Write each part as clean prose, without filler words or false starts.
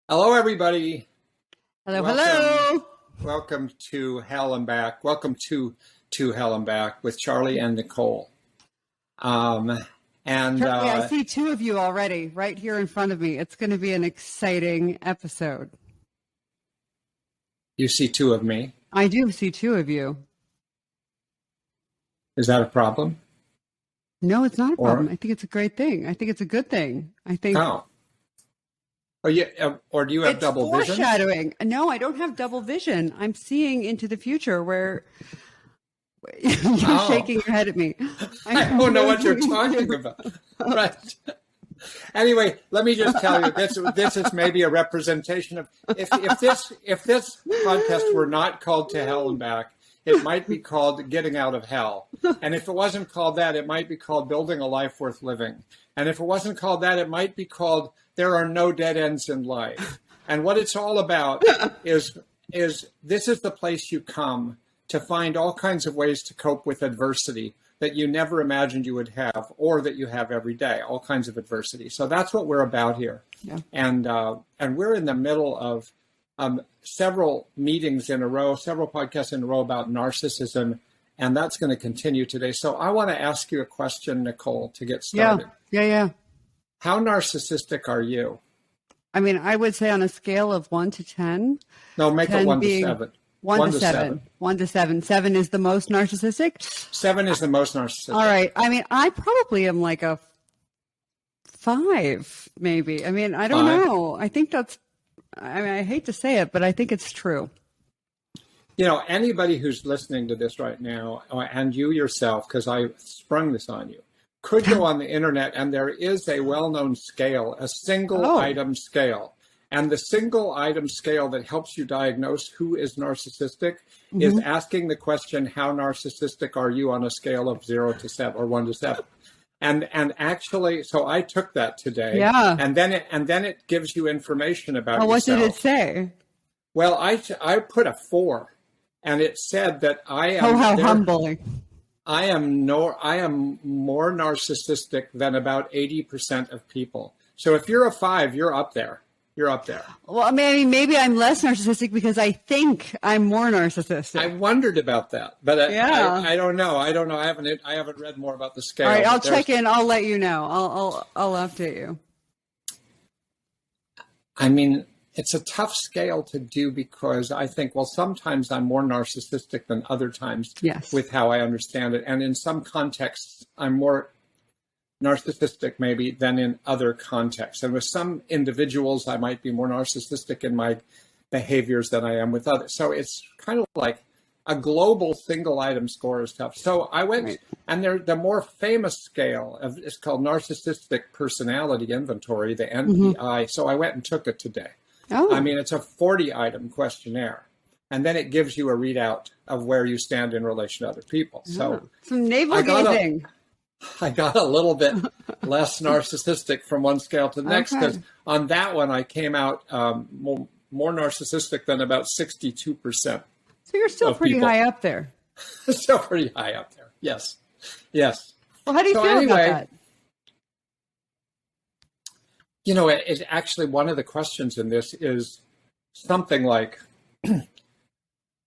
Hello, everybody. Hello, Welcome. hello. Welcome to Hell and Back. Welcome to Hell and Back with Charlie and Nicole. Charlie, I see two of you already right here in front of me. It's going to be an exciting episode. You see two of me. I do see two of you. Is that a problem? No, it's not a problem. I think it's a great thing. I think it's a good thing. I think. Oh, yeah. Or do you have double vision? Foreshadowing. No, I don't have double vision. I'm seeing into the future where you're shaking your head at me. I don't know what you're talking about. Right. Anyway, let me just tell you, this is maybe a representation of if this podcast were not called To Hell and Back, it might be called Getting Out of Hell. And if it wasn't called that, it might be called Building a Life Worth Living. And if it wasn't called that, it might be called There Are No Dead Ends in Life. And what it's all about is this is the place you come to find all kinds of ways to cope with adversity that you never imagined you would have, or that you have every day, all kinds of adversity. So that's what we're about here. Yeah. And we're in the middle of several meetings in a row, several podcasts in a row about narcissism, and that's going to continue today. So I want to ask you a question, Nicole, to get started. Yeah. How narcissistic are you? I mean, I would say on a scale of 1 to 10. No, make it 1 to 7. 1 to 7. 1 to 7. 7 is the most narcissistic? 7 is the most narcissistic. All right. I mean, I probably am like a 5, maybe. I mean, I don't know. I think I hate to say it, but I think it's true. You know, anybody who's listening to this right now, and you yourself, because I sprung this on you, could go on the internet, and there is a well-known scale, a single item scale. And the single item scale that helps you diagnose who is narcissistic is asking the question, how narcissistic are you on a scale of 0 to 7 or 1 to 7? And actually, so I took that today. Yeah. And then it gives you information about yourself. What did it say? Well, I put a 4, and it said that I am. Oh, how humbling. I am more narcissistic than about 80% of people. So if you're a 5, you're up there. You're up there. Well, I mean, maybe I'm less narcissistic because I think I'm more narcissistic. I wondered about that, but I don't know. I haven't read more about the scale. All right, I'll check in. I'll let you know. I'll update you. I mean, it's a tough scale to do because I think, well, sometimes I'm more narcissistic than other times. Yes. With how I understand it, and in some contexts, I'm more narcissistic maybe than in other contexts. And with some individuals, I might be more narcissistic in my behaviors than I am with others. So it's kind of like a global single item score is tough. So I went, and the more famous scale is called Narcissistic Personality Inventory, the NPI. So I went and took it today. Oh. I mean, it's a 40 item questionnaire. And then it gives you a readout of where you stand in relation to other people. So some navel gazing. I got a little bit less narcissistic from one scale to the next, because on that one I came out more narcissistic than about 62%. So you're still pretty high up there. Still pretty high up there. Yes. Well, how do you feel about that? You know, it actually, one of the questions in this is something like,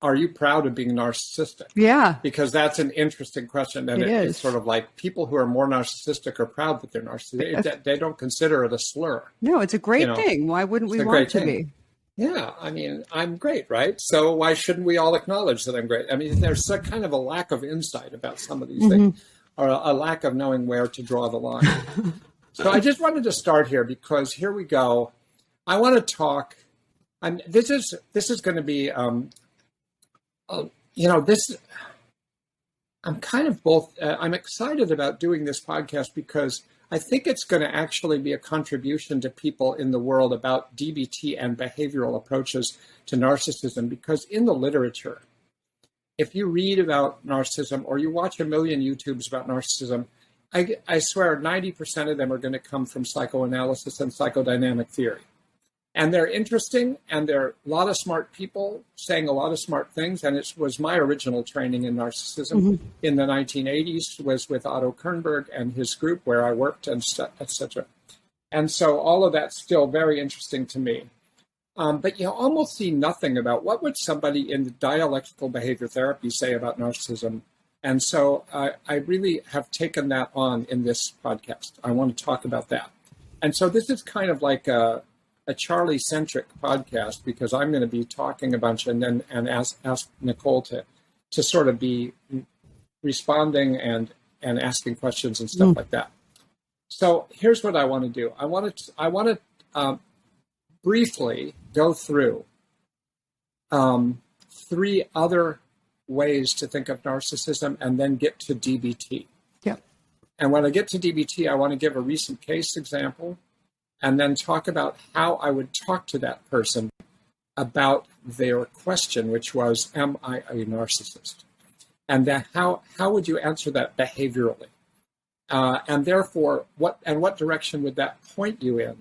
are you proud of being narcissistic? Yeah. Because that's an interesting question. And it's sort of like people who are more narcissistic are proud that they're narcissistic. They don't consider it a slur. No, it's a great thing. Why wouldn't we want to be? Yeah. I mean, I'm great, right? So why shouldn't we all acknowledge that I'm great? I mean, there's a kind of a lack of insight about some of these things, or a lack of knowing where to draw the line. So I just wanted to start here because here we go. I want to talk, and this is going to be, I'm kind of both, I'm excited about doing this podcast because I think it's going to actually be a contribution to people in the world about DBT and behavioral approaches to narcissism, because in the literature, if you read about narcissism or you watch a million YouTubes about narcissism, I swear 90% of them are going to come from psychoanalysis and psychodynamic theory. And they're interesting, and they're a lot of smart people saying a lot of smart things. And it was my original training in narcissism in the 1980s was with Otto Kernberg and his group where I worked, and et cetera. And so all of that's still very interesting to me. But you almost see nothing about what would somebody in the dialectical behavior therapy say about narcissism. And so I really have taken that on in this podcast. I want to talk about that. And so this is kind of like a Charlie-centric podcast, because I'm going to be talking a bunch and ask Nicole to sort of be responding and asking questions and stuff like that. So here's what I want to do. I want to briefly go through 3 other ways to think of narcissism and then get to DBT. Yeah. And when I get to DBT, I want to give a recent case example and then talk about how I would talk to that person about their question, which was, am I a narcissist? And that how would you answer that behaviorally? And therefore, what direction would that point you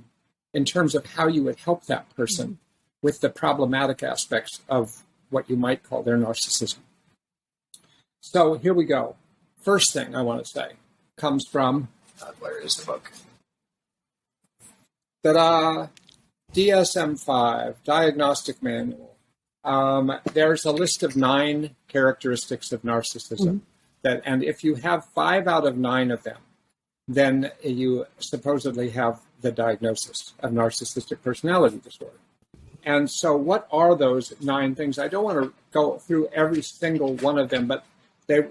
in terms of how you would help that person with the problematic aspects of what you might call their narcissism? So here we go. First thing I want to say comes from, where is the book? Ta-da! DSM-5, Diagnostic Manual. There's a list of 9 characteristics of narcissism. And if you have 5 out of 9 of them, then you supposedly have the diagnosis of narcissistic personality disorder. And so what are those 9 things? I don't want to go through every single one of them, but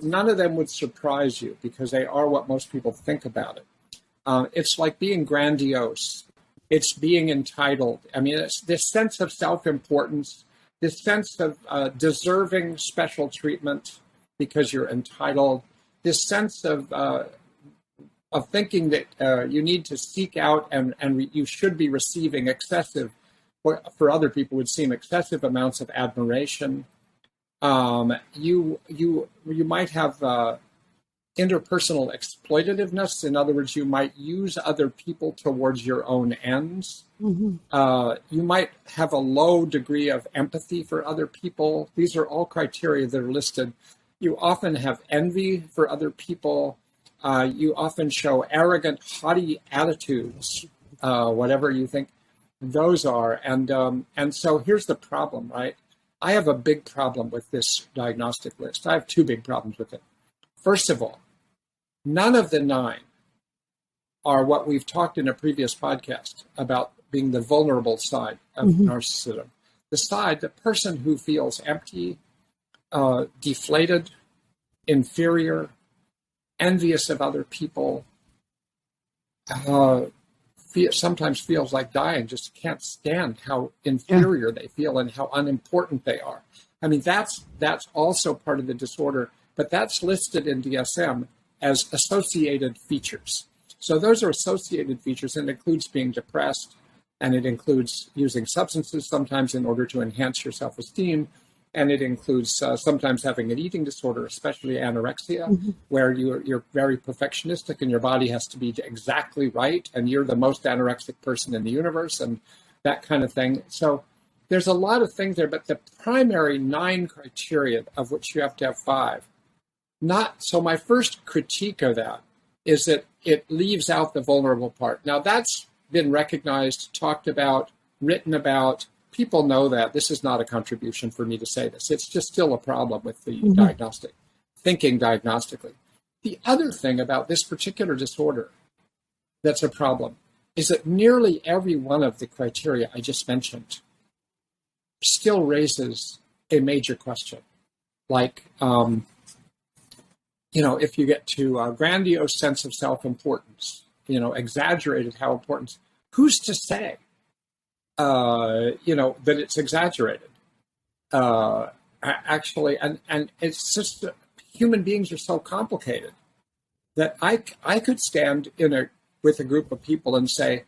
none of them would surprise you because they are what most people think about it. It's like being grandiose. It's being entitled. I mean, it's this sense of self-importance, this sense of deserving special treatment because you're entitled, this sense of thinking that you need to seek out and you should be receiving excessive, for other people would seem excessive amounts of admiration. You might have interpersonal exploitativeness. In other words, you might use other people towards your own ends. You might have a low degree of empathy for other people. These are all criteria that are listed. You often have envy for other people. You often show arrogant, haughty attitudes, whatever you think those are. And so here's the problem, right? I have a big problem with this diagnostic list. I have 2 big problems with it. First of all, none of the 9 are what we've talked in a previous podcast about being the vulnerable side of narcissism. The person who feels empty, deflated, inferior, envious of other people, sometimes feels like dying, just can't stand how inferior they feel and how unimportant they are. I mean, that's also part of the disorder, but that's listed in DSM as associated features. So those are associated features, and it includes being depressed, and it includes using substances sometimes in order to enhance your self-esteem, and it includes sometimes having an eating disorder, especially anorexia, where you're very perfectionistic and your body has to be exactly right, and you're the most anorexic person in the universe, and that kind of thing. So there's a lot of things there, but the primary 9 criteria, of which you have to have 5, so my first critique of that is that it leaves out the vulnerable part. Now that's been recognized, talked about, written about. People know that. This is not a contribution for me to say this. It's just still a problem with the diagnostic, thinking diagnostically. The other thing about this particular disorder that's a problem is that nearly every one of the criteria I just mentioned still raises a major question. Like, if you get to a grandiose sense of self-importance, exaggerated how important, who's to say? That it's exaggerated. Actually, and it's just human beings are so complicated that I could stand with a group of people and say,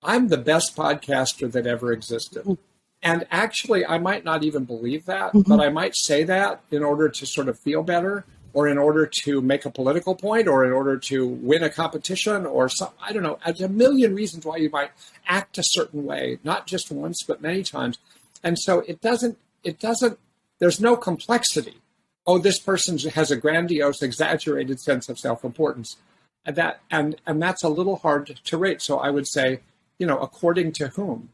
I'm the best podcaster that ever existed. And actually, I might not even believe that, but I might say that in order to sort of feel better, or in order to make a political point, or in order to win a competition, or some, I don't know, there's a million reasons why you might act a certain way, not just once, but many times. And so it doesn't, there's no complexity. Oh, this person has a grandiose, exaggerated sense of self-importance. And that's a little hard to rate. So I would say, according to whom?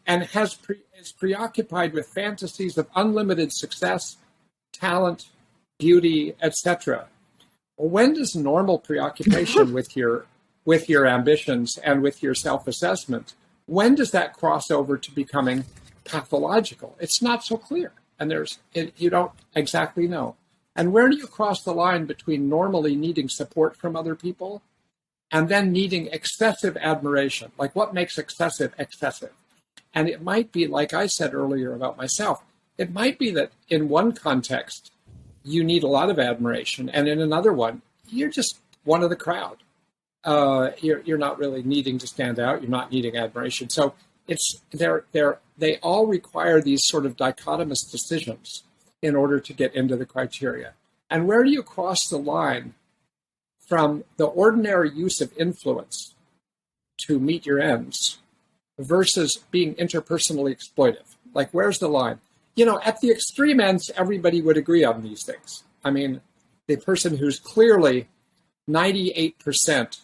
and is preoccupied with fantasies of unlimited success, talent, beauty, etc. Well, when does normal preoccupation with your ambitions and with your self-assessment, when does that cross over to becoming pathological? It's not so clear, and you don't exactly know. And where do you cross the line between normally needing support from other people and then needing excessive admiration? Like, what makes excessive excessive? And it might be, like I said earlier about myself, it might be that in one context, you need a lot of admiration, and in another one, you're just one of the crowd. You're not really needing to stand out. You're not needing admiration. So they all require these sort of dichotomous decisions in order to get into the criteria. And where do you cross the line from the ordinary use of influence to meet your ends versus being interpersonally exploitive? Like, where's the line? At the extreme ends, everybody would agree on these things. I mean, the person who's clearly 98%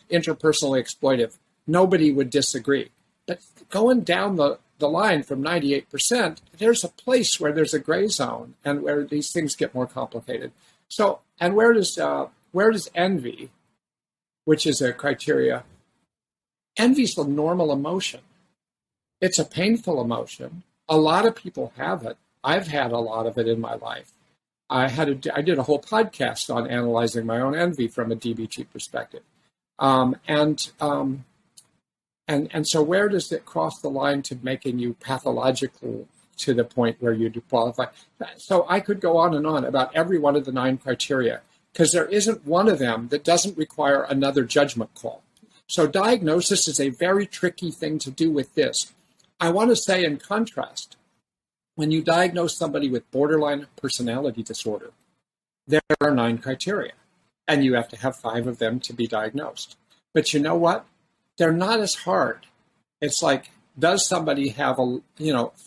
interpersonally exploitive, nobody would disagree. But going down the line from 98%, there's a place where there's a gray zone and where these things get more complicated. So, and where does envy, which is a criteria, envy's a normal emotion. It's a painful emotion. A lot of people have it. I've had a lot of it in my life. I did a whole podcast on analyzing my own envy from a DBT perspective. And so where does it cross the line to making you pathological to the point where you do qualify? So I could go on and on about every one of the 9 criteria, because there isn't one of them that doesn't require another judgment call. So diagnosis is a very tricky thing to do with this. I want to say, in contrast, when you diagnose somebody with borderline personality disorder, there are 9 criteria, and you have to have 5 of them to be diagnosed. But you know what? They're not as hard. It's like, does somebody have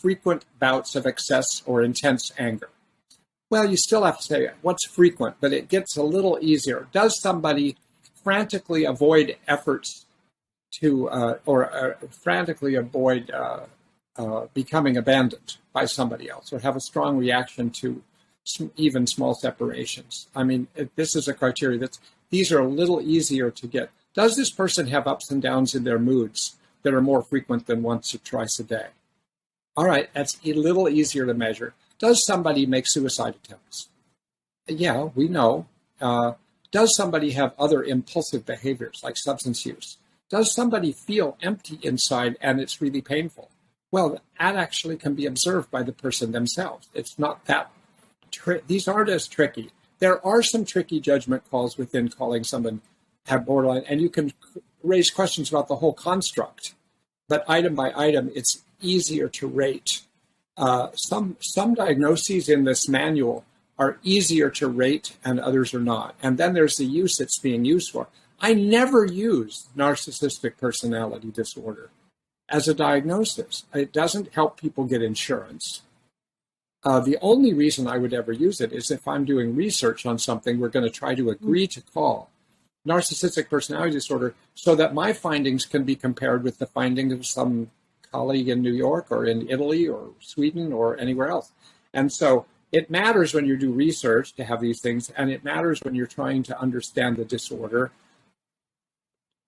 frequent bouts of excess or intense anger? Well, you still have to say what's frequent, but it gets a little easier. Does somebody frantically avoid efforts to, frantically avoid becoming abandoned by somebody else, or have a strong reaction to even small separations? I mean, this is a criteria these are a little easier to get. Does this person have ups and downs in their moods that are more frequent than once or twice a day? All right, that's a little easier to measure. Does somebody make suicide attempts? Yeah, we know. Does somebody have other impulsive behaviors like substance use? Does somebody feel empty inside and it's really painful? Well, that actually can be observed by the person themselves. It's not that, these aren't as tricky. There are some tricky judgment calls within calling someone have borderline, and you can raise questions about the whole construct. But item by item, it's easier to rate. Some diagnoses in this manual are easier to rate and others are not. And then there's the use it's being used for. I never use narcissistic personality disorder as a diagnosis. It doesn't help people get insurance. The only reason I would ever use it is if I'm doing research on something we're going to try to agree to call narcissistic personality disorder, so that my findings can be compared with the findings of some colleague in New York or in Italy or Sweden or anywhere else. And so it matters when you do research to have these things, and it matters when you're trying to understand the disorder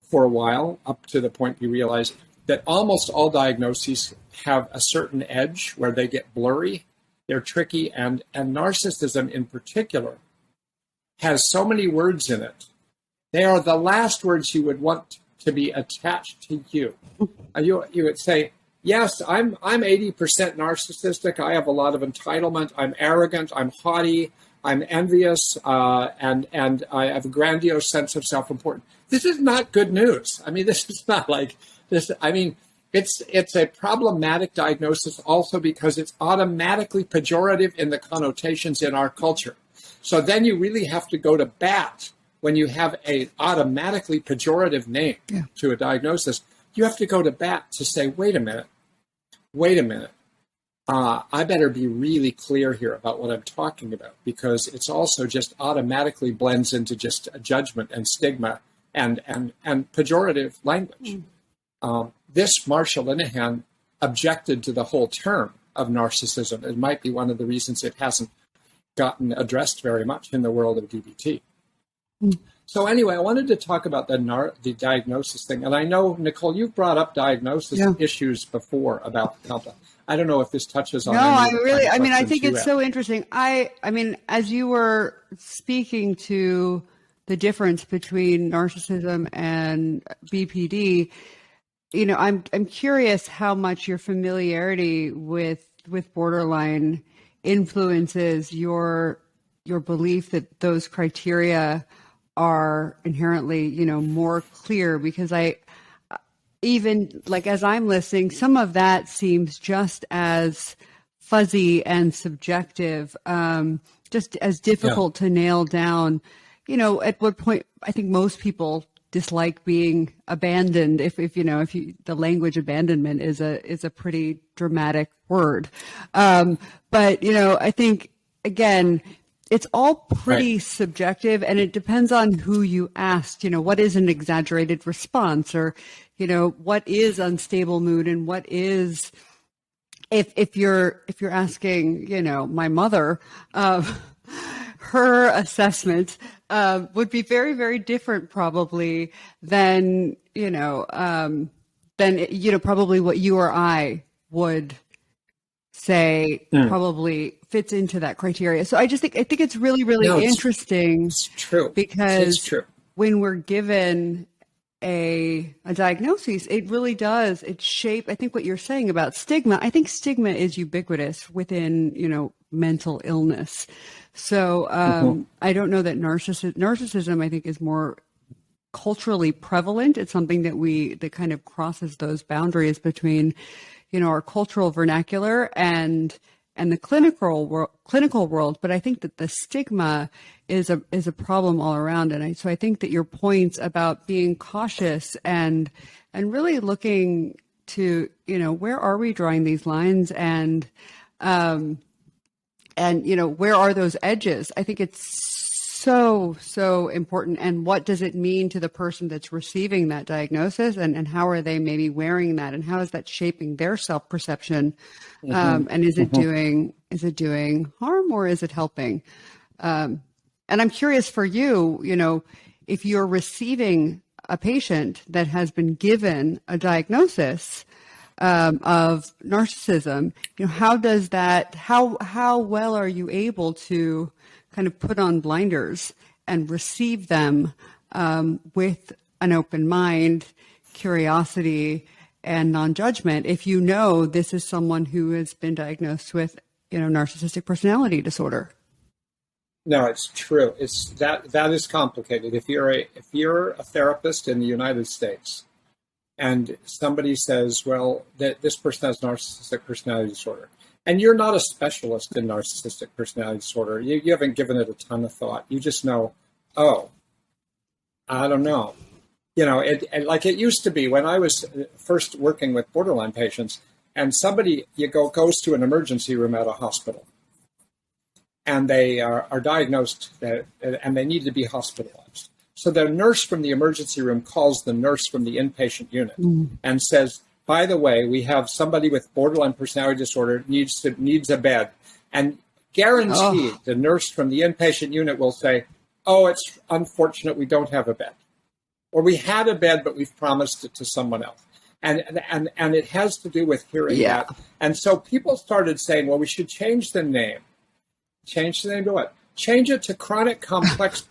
for a while, up to the point you realize that almost all diagnoses have a certain edge where they get blurry, they're tricky, and narcissism in particular has so many words in it. They are the last words you would want to be attached to you. You would say, yes, I'm 80% narcissistic. I have a lot of entitlement. I'm arrogant. I'm haughty. I'm envious. And I have a grandiose sense of self-importance. This is not good news. I mean, this is not like this. I mean, it's a problematic diagnosis also because it's automatically pejorative in the connotations in our culture. So then you really have to go to bat. When you have a automatically pejorative name to a diagnosis, you have to go to bat to say, wait a minute. I better be really clear here about what I'm talking about, because it's also just automatically blends into just a judgment and stigma and pejorative language. This Marsha Linehan objected to the whole term of narcissism. It might be one of the reasons it hasn't gotten addressed very much in the world of DBT. So anyway, I wanted to talk about the diagnosis thing. And I know, Nicole, you've brought up diagnosis issues before about the complex. I don't know if this touches on. No, I think it's so interesting. I mean, as you were speaking to the difference between narcissism and BPD, I'm curious how much your familiarity with borderline influences your belief that those criteria are inherently, more clear, because even like as I'm listening, some of that seems just as fuzzy and subjective, just as difficult to nail down. At what point I think most people dislike being abandoned. If the language abandonment is a pretty dramatic word. But I think again, it's all pretty subjective, and it depends on who you ask. What is an exaggerated response, or what is unstable mood, and what is if you're asking my mother, her assessment would be very, very different probably than probably what you or I would say probably fits into that criteria. So I think it's really, really interesting. It's true. Because it's true. When we're given a diagnosis, it really does. It shape, I think what you're saying about stigma, I think stigma is ubiquitous within, mental illness. So I don't know that narcissism, I think, is more culturally prevalent. It's something that kind of crosses those boundaries between, our cultural vernacular and the clinical world. But I think that the stigma is a problem all around. And so I think that your points about being cautious and really looking to, where are we drawing these lines, and where are those edges? I think it's so important. And what does it mean to the person that's receiving that diagnosis, and how are they maybe wearing that, and how is that shaping their self-perception? And is it doing harm, or is it helping? And I'm curious for you, if you're receiving a patient that has been given a diagnosis of narcissism, how well are you able to kind of put on blinders and receive them with an open mind, curiosity, and non-judgment if this is someone who has been diagnosed with narcissistic personality disorder? No, it's true. That is complicated. If you're a therapist in the United States and somebody says, well, that this person has narcissistic personality disorder, and you're not a specialist in narcissistic personality disorder, you haven't given it a ton of thought. You just know, I don't know. Like it used to be when I was first working with borderline patients, and somebody goes to an emergency room at a hospital, and they are diagnosed and they need to be hospitalized. So the nurse from the emergency room calls the nurse from the inpatient unit and says, by the way, we have somebody with borderline personality disorder needs a bed. And guaranteed, the nurse from the inpatient unit will say, it's unfortunate we don't have a bed. Or we had a bed, but we've promised it to someone else. And it has to do with hearing that. And so people started saying, well, we should change the name. Change the name to what? Change it to chronic complex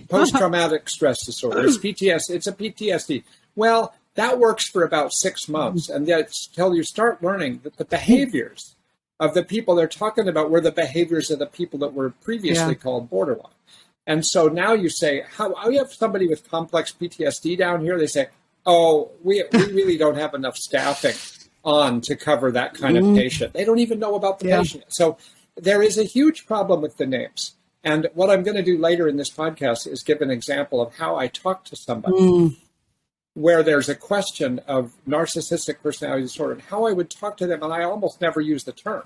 post-traumatic stress disorder. It's PTSD. It's a PTSD. Well, that works for about 6 months. And yet until you start learning that the behaviors of the people they're talking about were the behaviors of the people that were previously called borderline. And so now you say, how you have somebody with complex PTSD down here? They say, we really don't have enough staffing on to cover that kind of patient. They don't even know about the patient. So there is a huge problem with the names. And what I'm going to do later in this podcast is give an example of how I talk to somebody where there's a question of narcissistic personality disorder and how I would talk to them. And I almost never use the term.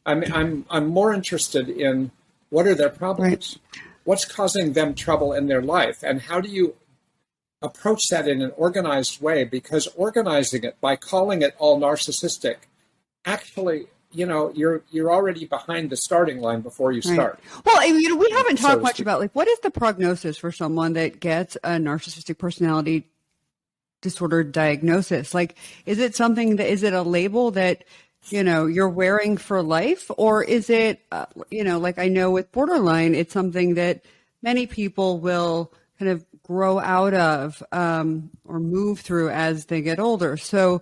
I'm more interested in what are their problems, what's causing them trouble in their life, and how do you approach that in an organized way? Because organizing it by calling it all narcissistic actually, you're already behind the starting line before you start. Right. Well, we haven't talked much about, like, what is the prognosis for someone that gets a narcissistic personality disorder diagnosis? Like, is it a label that, you're wearing for life, or is it, like I know with borderline, it's something that many people will kind of grow out of, or move through as they get older. So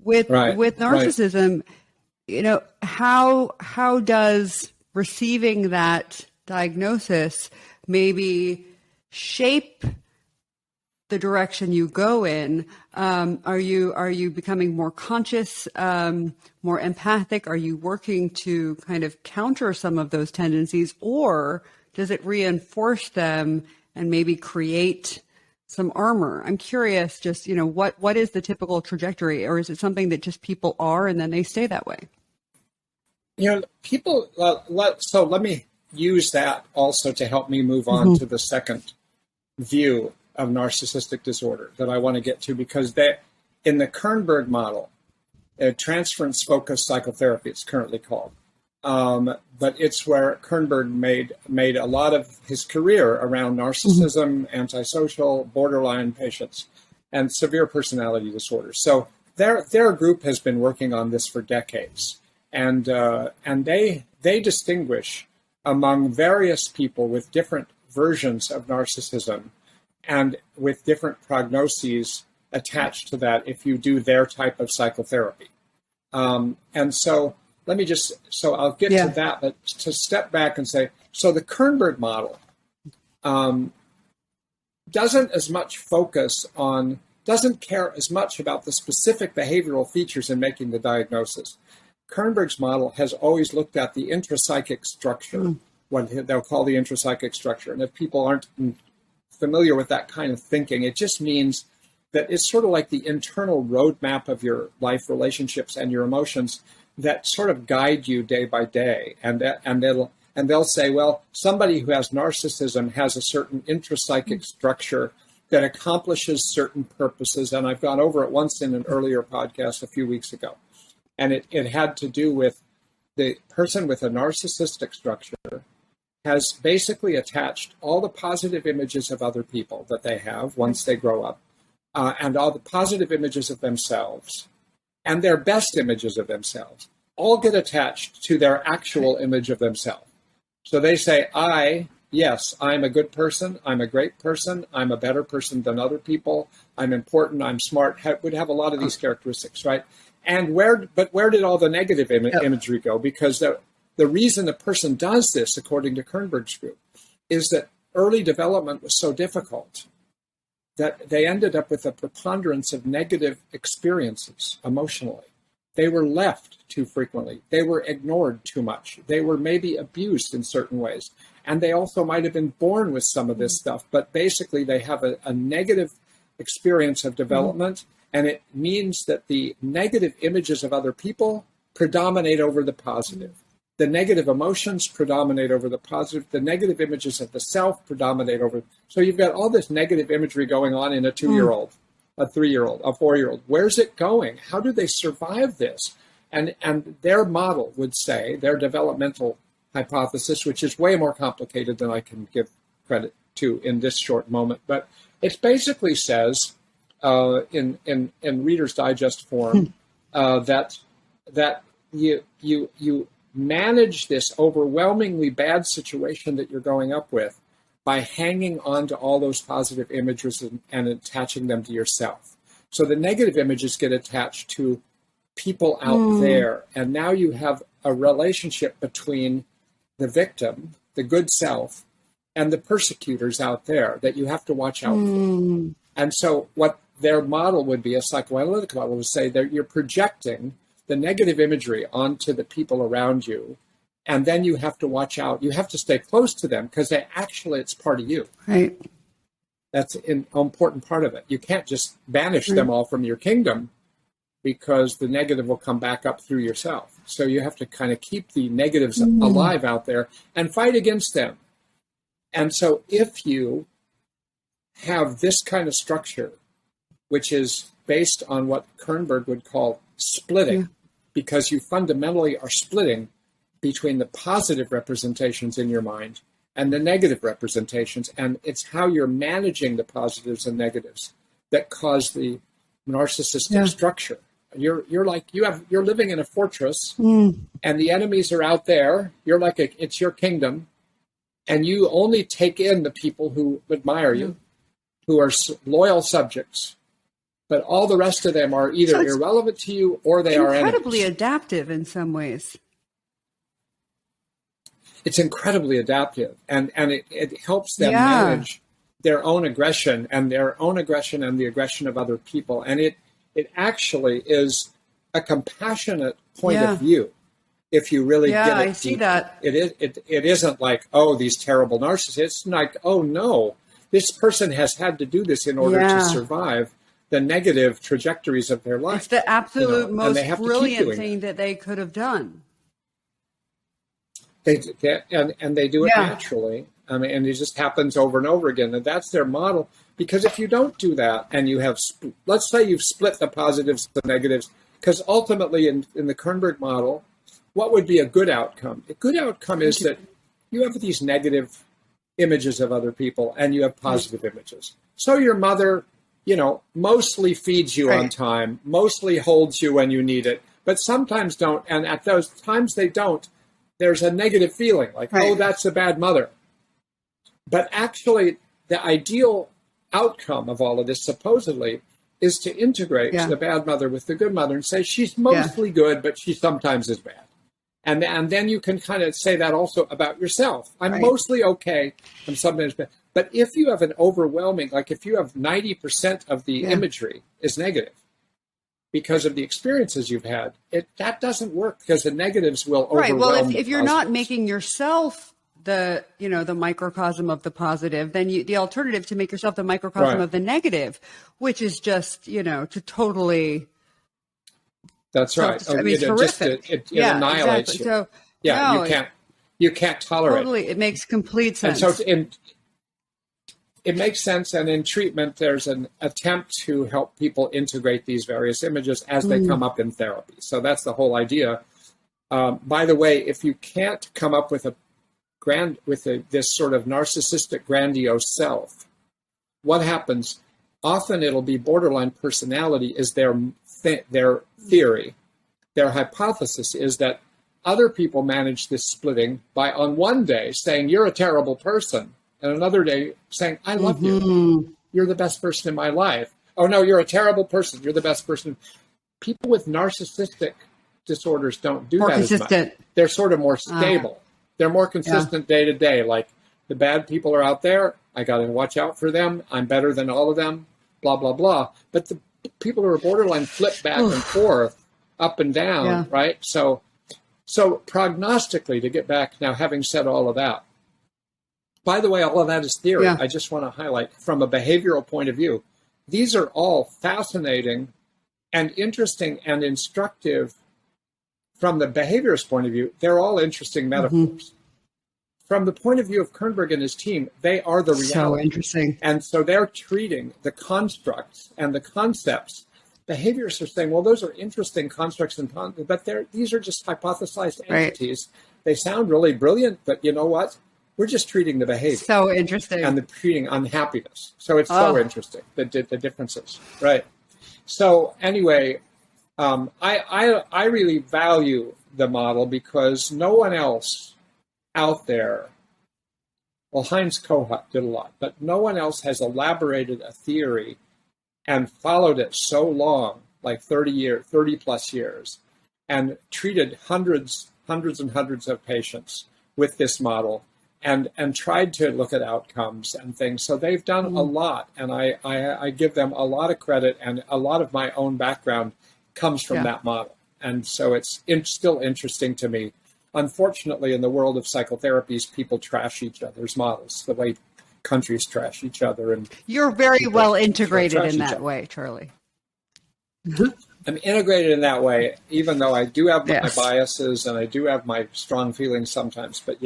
with narcissism, how does receiving that diagnosis maybe shape the direction you go in? Are you becoming more conscious, more empathic? Are you working to kind of counter some of those tendencies, or does it reinforce them and maybe create some armor? I'm curious, just, what is the typical trajectory, or is it something that just people are and then they stay that way? People, so let me use that also to help me move on to the second view of narcissistic disorder that I want to get to, because in the Kernberg model, transference-focused psychotherapy, it's currently called, but it's where Kernberg made a lot of his career around narcissism, antisocial, borderline patients, and severe personality disorders. So their group has been working on this for decades, and they distinguish among various people with different versions of narcissism and with different prognoses attached to that if you do their type of psychotherapy. And so I'll get to that, but to step back and say, so the Kernberg model doesn't care as much about the specific behavioral features in making the diagnosis. Kernberg's model has always looked at the intrapsychic structure, what they'll call the intrapsychic structure. And if people aren't familiar with that kind of thinking, it just means that it's sort of like the internal roadmap of your life relationships and your emotions that sort of guide you day by day. And they'll say, well, somebody who has narcissism has a certain intrapsychic structure that accomplishes certain purposes. And I've gone over it once in an earlier podcast a few weeks ago. And it had to do with the person with a narcissistic structure has basically attached all the positive images of other people that they have once they grow up, and all the positive images of themselves and their best images of themselves all get attached to their actual image of themselves. So they say, I'm a good person, I'm a great person, I'm a better person than other people, I'm important, I'm smart, would have a lot of these characteristics, right? And where did all the negative imagery go? Because the reason a person does this, according to Kernberg's group, is that early development was so difficult that they ended up with a preponderance of negative experiences emotionally. They were left too frequently. They were ignored too much. They were maybe abused in certain ways. And they also might have been born with some of this stuff, but basically they have a negative experience of development, and it means that the negative images of other people predominate over the positive. The negative emotions predominate over the positive. The negative images of the self predominate over. So you've got all this negative imagery going on in a 2-year-old, a 3-year-old, a 4-year-old. Where's it going? How do they survive this? And their model would say, their developmental hypothesis, which is way more complicated than I can give credit to in this short moment, but it basically says in Reader's Digest form that you manage this overwhelmingly bad situation that you're going up with by hanging on to all those positive images and attaching them to yourself. So the negative images get attached to people out there, and now you have a relationship between the victim, the good self, and the persecutors out there that you have to watch out for. And so what their model would be, a psychoanalytic model, would say that you're projecting the negative imagery onto the people around you, and then you have to watch out. You have to stay close to them because it's part of you. Right. That's an important part of it. You can't just banish them all from your kingdom because the negative will come back up through yourself. So you have to kind of keep the negatives alive out there and fight against them. And so if you have this kind of structure, which is based on what Kernberg would call splitting, because you fundamentally are splitting between the positive representations in your mind and the negative representations. And it's how you're managing the positives and negatives that cause the narcissistic structure. You're living in a fortress, and the enemies are out there. You're like it's your kingdom, and you only take in the people who admire you, who are loyal subjects. But all the rest of them are either irrelevant to you or they are incredibly enemies. Adaptive in some ways. It's incredibly adaptive, and it helps them manage their own aggression and the aggression of other people. And it actually is a compassionate point of view. If you really get it, I see that. It isn't like, oh, these terrible narcissists. It's like, oh no, this person has had to do this in order to survive the negative trajectories of their life. It's the absolute most brilliant thing that they could have done. They do it naturally. I mean, and it just happens over and over again. And that's their model. Because if you don't do that, and you have, let's say you've split the positives, the negatives, because ultimately in the Kernberg model, what would be a good outcome? A good outcome is that you have these negative images of other people and you have positive images. So your mother, mostly feeds you on time, mostly holds you when you need it, but sometimes don't. And at those times they don't, there's a negative feeling like, oh, that's a bad mother. But actually, the ideal outcome of all of this, supposedly, is to integrate the bad mother with the good mother and say she's mostly good, but she sometimes is bad. And then you can kind of say that also about yourself. I'm mostly okay, I'm sometimes bad. But if you have an overwhelming, like if you have 90% of the imagery is negative, because of the experiences you've had, that doesn't work because the negatives will overwhelm. Well, if you're not making yourself the microcosm of the positive, then the alternative to make yourself the microcosm of the negative, which is just to totally. That's right. It's horrific. It annihilates exactly. you. So you can't tolerate. Totally, it makes complete sense. And so it makes sense, and in treatment, there's an attempt to help people integrate these various images as they come up in therapy. So that's the whole idea. By the way, if you can't come up with this sort of narcissistic grandiose self, what happens? Often it'll be borderline personality is their theory. Their hypothesis is that other people manage this splitting by on one day saying, you're a terrible person, and another day saying, I love you. You're the best person in my life. Oh, no, you're a terrible person. You're the best person. People with narcissistic disorders don't do that as much. They're sort of more stable. They're more consistent day to day. Like the bad people are out there. I got to watch out for them. I'm better than all of them, blah, blah, blah. But the people who are borderline flip back and forth, up and down, right? So prognostically, to get back now, having said all of that, by the way, all of that is theory. I just want to highlight from a behavioral point of view, these are all fascinating and interesting and instructive from the behaviorist point of view. They're all interesting metaphors. From the point of view of Kernberg and his team, they are the reality. So interesting. And so they're treating the constructs and the concepts. Behaviorists are saying, well, those are interesting constructs, but these are just hypothesized entities. They sound really brilliant, but you know what? We're just treating the behavior. So interesting. And treating unhappiness. So it's so interesting, the differences. Right. So anyway, I really value the model because no one else out there, well, Heinz Kohut did a lot, but no one else has elaborated a theory and followed it so long, like 30 plus years, and treated hundreds and hundreds of patients with this model and tried to look at outcomes and things. So they've done a lot, and I give them a lot of credit, and a lot of my own background comes from that model. And so it's still interesting to me. Unfortunately, in the world of psychotherapies, people trash each other's models the way countries trash each other. And you're very well integrated in that way, Charlie. I'm integrated in that way, even though I do have my biases and I do have my strong feelings sometimes. But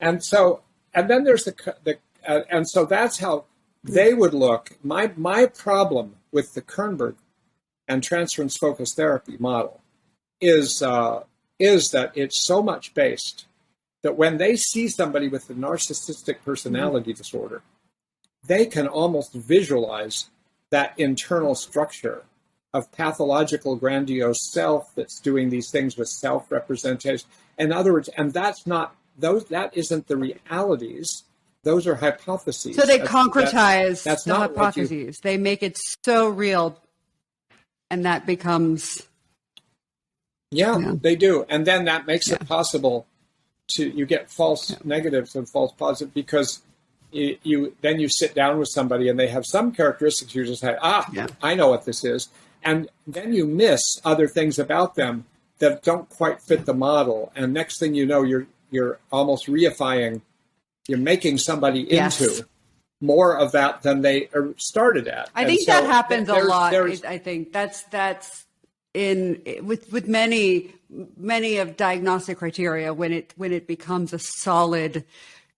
and then there's and so that's how they would look. My problem with the Kernberg and transference focused therapy model is that it's so much based that when they see somebody with a narcissistic personality disorder, they can almost visualize that internal structure of pathological grandiose self that's doing these things with self-representation. In other words, and that isn't the realities. Those are hypotheses. So they concretize the hypotheses. They make it so real, and that becomes... Yeah, they do. And then that makes it possible you get false negatives and false positives, because you sit down with somebody and they have some characteristics. You just say, I know what this is. And then you miss other things about them that don't quite fit the model. And next thing you know, you're almost reifying, you're making somebody into more of that than they started at. I think that happens a lot. I think that's with many of diagnostic criteria when it becomes a solid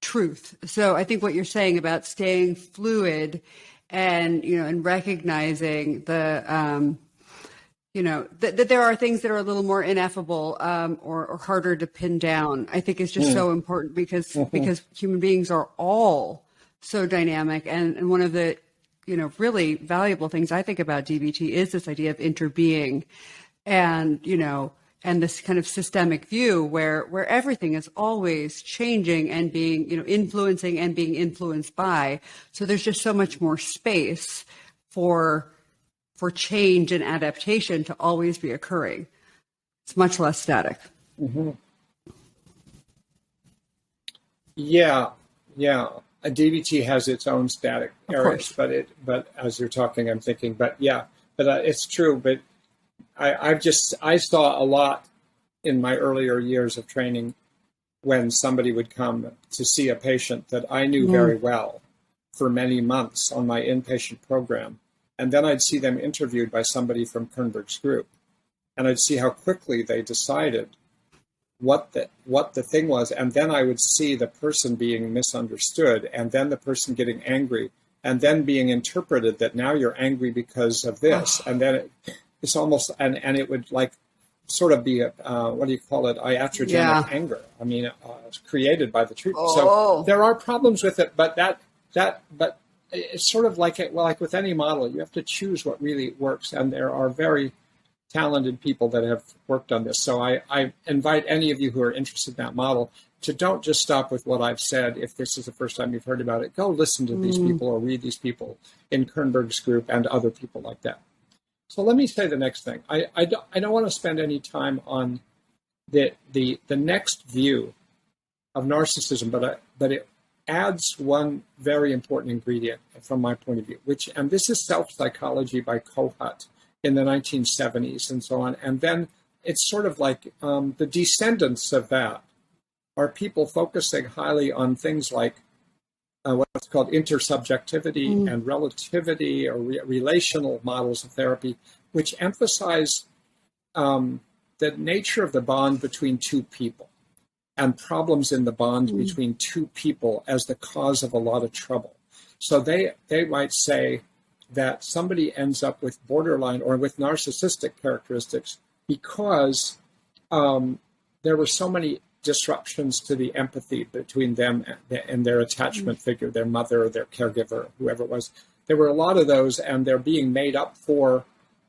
truth. So I think what you're saying about staying fluid and and recognizing that there are things that are a little more ineffable or harder to pin down, I think is just so important because human beings are all so dynamic, and one of the really valuable things I think about DBT is this idea of interbeing, and this kind of systemic view where everything is always changing and being influencing and being influenced by. So there's just so much more space for change and adaptation to always be occurring. It's much less static. Mm-hmm. Yeah. DBT has its own static areas, but as you're talking, I'm thinking, it's true. But I saw a lot in my earlier years of training when somebody would come to see a patient that I knew very well for many months on my inpatient program. And then I'd see them interviewed by somebody from Kernberg's group. And I'd see how quickly they decided what the thing was. And then I would see the person being misunderstood, and then the person getting angry, and then being interpreted that now you're angry because of this. And then it's almost, and it would sort of be what do you call it? Iatrogenic anger. I mean, it's created by the treatment. So there are problems with it, but but it's sort of like with any model, you have to choose what really works. And there are very talented people that have worked on this. So I invite any of you who are interested in that model to don't just stop with what I've said. If this is the first time you've heard about it, go listen to these people or read these people in Kernberg's group and other people like that. So let me say the next thing. I don't want to spend any time on the next view of narcissism, but it adds one very important ingredient from my point of view, and this is self-psychology by Kohut in the 1970s and so on. And then it's sort of like the descendants of that are people focusing highly on things like what's called intersubjectivity and relativity, or relational models of therapy, which emphasize the nature of the bond between two people and problems in the bond between two people as the cause of a lot of trouble. So they might say that somebody ends up with borderline or with narcissistic characteristics because there were so many disruptions to the empathy between them and their attachment figure, their mother or their caregiver, whoever it was. There were a lot of those, and they're being made up for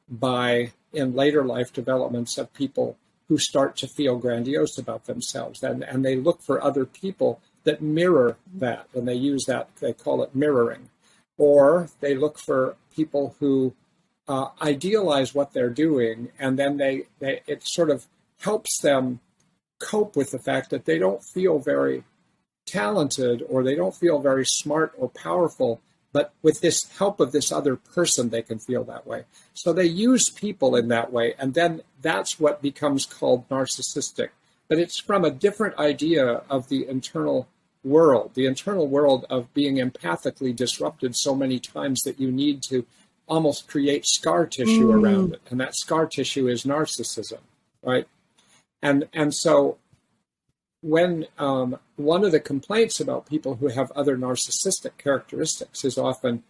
by, in later life developments, of people who start to feel grandiose about themselves. And they look for other people that mirror that, and they use that, they call it mirroring. Or they look for people who idealize what they're doing, and then it sort of helps them cope with the fact that they don't feel very talented or they don't feel very smart or powerful, but with this help of this other person, they can feel that way. So they use people in that way, and then that's what becomes called narcissistic. But it's from a different idea of the internal world of being empathically disrupted so many times that you need to almost create scar tissue around it. And that scar tissue is narcissism, right? And so when one of the complaints about people who have other narcissistic characteristics is often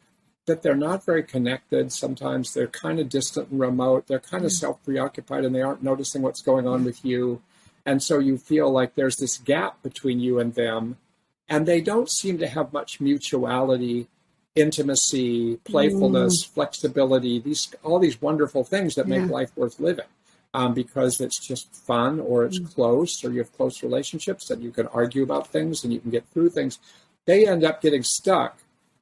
that they're not very connected. Sometimes they're kind of distant and remote. They're kind of self-preoccupied and they aren't noticing what's going on with you. And so you feel like there's this gap between you and them. And they don't seem to have much mutuality, intimacy, playfulness, flexibility, all these wonderful things that make life worth living. Because it's just fun, or it's close, or you have close relationships and you can argue about things and you can get through things. They end up getting stuck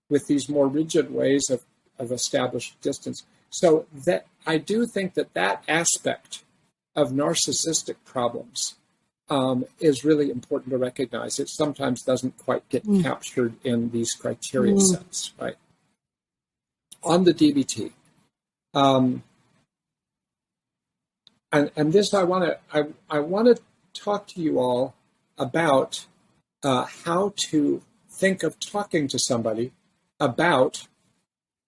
with these more rigid ways of established distance. So that I do think that aspect of narcissistic problems is really important to recognize. It sometimes doesn't quite get captured in these criteria sets, right? On the DBT, and this I want to talk to you all about how to think of talking to somebody about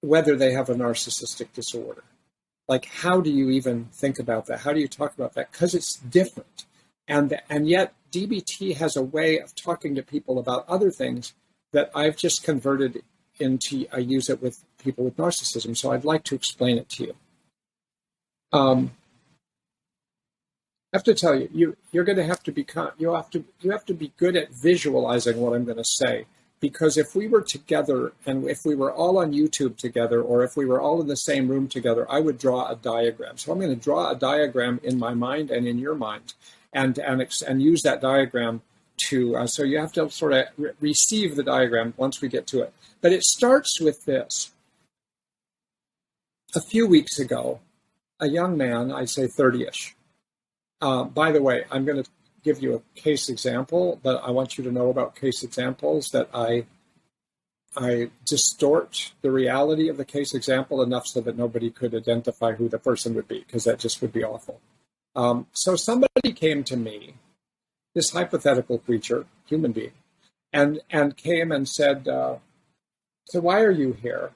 whether they have a narcissistic disorder. Like, how do you even think about that? How do you talk about that? Because it's different. And yet DBT has a way of talking to people about other things that I've just converted into, I use it with people with narcissism. So I'd like to explain it to you. I have to tell you, you're going to have to become, you have to be good at visualizing what I'm going to say. Because if we were together and if we were all on YouTube together, or if we were all in the same room together, I would draw a diagram. So I'm going to draw a diagram in my mind and in your mind, and use that diagram to, so you have to sort of receive the diagram once we get to it. But it starts with this. A few weeks ago, a young man, I'd say 30-ish. By the way, I'm going to give you a case example, but I want you to know about case examples that I distort the reality of the case example enough so that nobody could identify who the person would be, because that just would be awful. So somebody came to me, this hypothetical creature, human being, and came and said, so why are you here?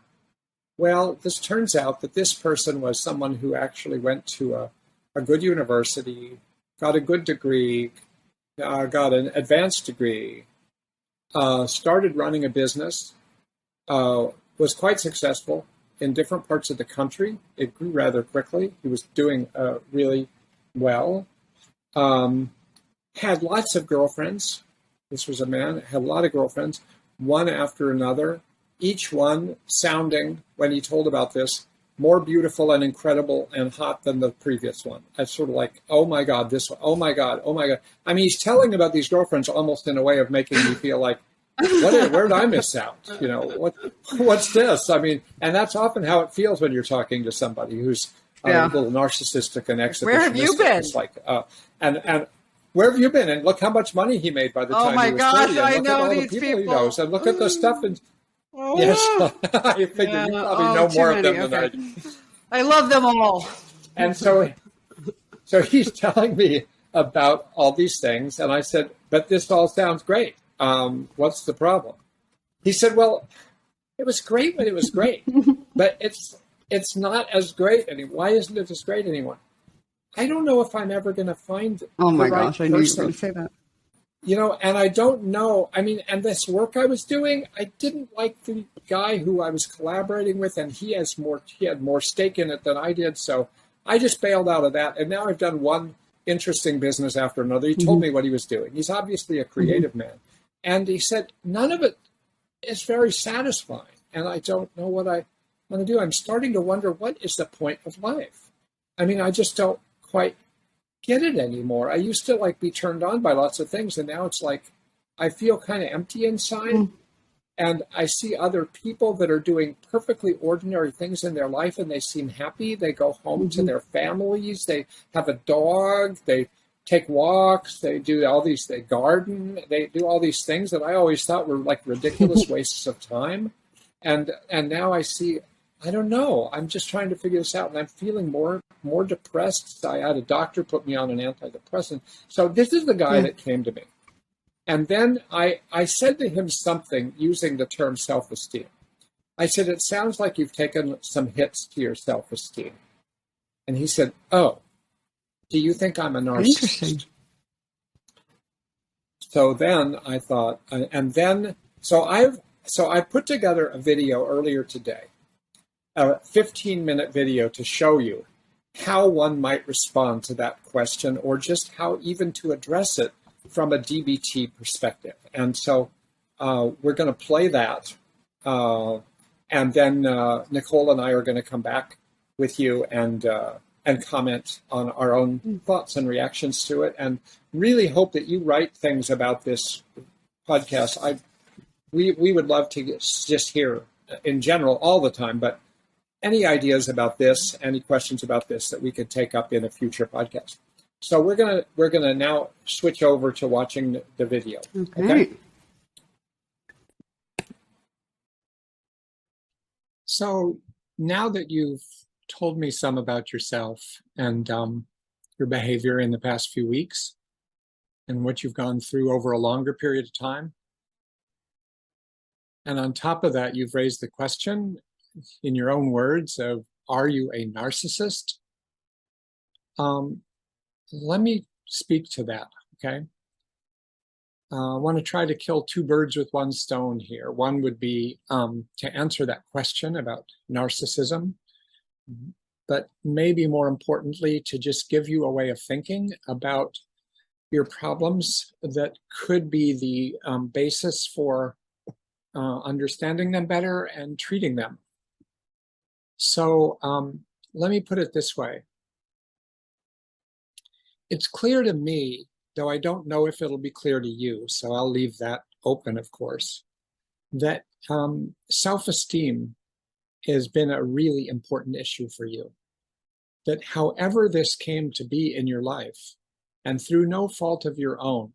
Well, this turns out that this person was someone who actually went to a good university, got a good degree, got an advanced degree, started running a business, was quite successful in different parts of the country. It grew rather quickly. He was doing really well. Had lots of girlfriends. This was a man, had a lot of girlfriends, one after another, each one sounding, when he told about this, more beautiful and incredible and hot than the previous one. I sort of like, oh my God, this one, oh my God, oh my God. I mean, he's telling about these girlfriends almost in a way of making me feel like, where did I miss out? You know, what's this? I mean, and that's often how it feels when you're talking to somebody who's a little narcissistic and exhibitionistic. Where have you been? It's like, and where have you been? And look how much money he made by the time he was 30. And I look know at all these the people he people. knows. And look at the stuff. And yes, I figure you probably know more of them than I do. I love them all. And so he's telling me about all these things. And I said, but this all sounds great. What's the problem? He said, well, it was great when it was great, but it's not as great anymore. Why isn't it as great anymore? I don't know if I'm ever going to find Oh my the right gosh, I knew you were person. going to say that. You know, and I don't know. I mean, and this work I was doing, I didn't like the guy who I was collaborating with, and he had more stake in it than I did. So I just bailed out of that. And now I've done one interesting business after another. He told me what he was doing. He's obviously a creative man. And he said, none of it is very satisfying. And I don't know what I want to do. I'm starting to wonder, what is the point of life? I mean, I just don't quite get it anymore. I used to like be turned on by lots of things, and now it's like I feel kind of empty inside. And I see other people that are doing perfectly ordinary things in their life, and they seem happy. They go home to their families. They have a dog. They take walks. They do all these. They garden. They do all these things that I always thought were like ridiculous wastes of time. And now I see. I don't know. I'm just trying to figure this out, and I'm feeling more depressed. I had a doctor put me on an antidepressant. So this is the guy that came to me. And then I said to him something using the term self-esteem. I said, it sounds like you've taken some hits to your self-esteem. And he said, oh, do you think I'm a narcissist? Interesting. So then I thought, so I put together a video earlier today a 15-minute video to show you how one might respond to that question, or just how even to address it from a DBT perspective. And so we're going to play that. And then Nicole and I are going to come back with you and comment on our own thoughts and reactions to it, and really hope that you write things about this podcast. We would love to just hear in general all the time, but any ideas about this, any questions about this that we could take up in a future podcast. So we're gonna now switch over to watching the video. Okay? So now that you've told me some about yourself and your behavior in the past few weeks and what you've gone through over a longer period of time, and on top of that, you've raised the question in your own words of, are you a narcissist? Let me speak to that, okay? I want to try to kill two birds with one stone here. One would be to answer that question about narcissism, but maybe more importantly, to just give you a way of thinking about your problems that could be the basis for understanding them better and treating them. So let me put it this way. It's clear to me, though I don't know if it'll be clear to you, so I'll leave that open, of course, that self-esteem has been a really important issue for you. That however this came to be in your life, and through no fault of your own,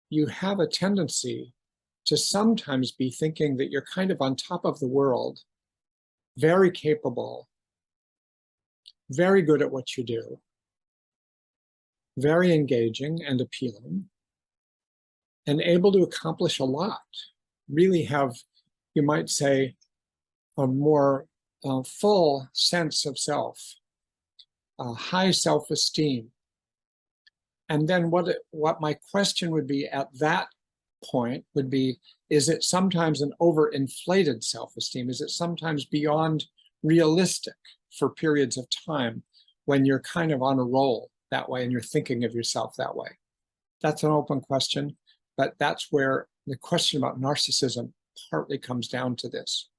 you have a tendency to sometimes be thinking that you're kind of on top of the world, very capable, very good at what you do, very engaging and appealing, and able to accomplish a lot, really have, you might say, a more full sense of self, high self-esteem. And then what my question would be at that point would be, is it sometimes an overinflated self-esteem? Is it sometimes beyond realistic for periods of time when you're kind of on a roll that way and you're thinking of yourself that way? That's an open question, but that's where the question about narcissism partly comes down to this.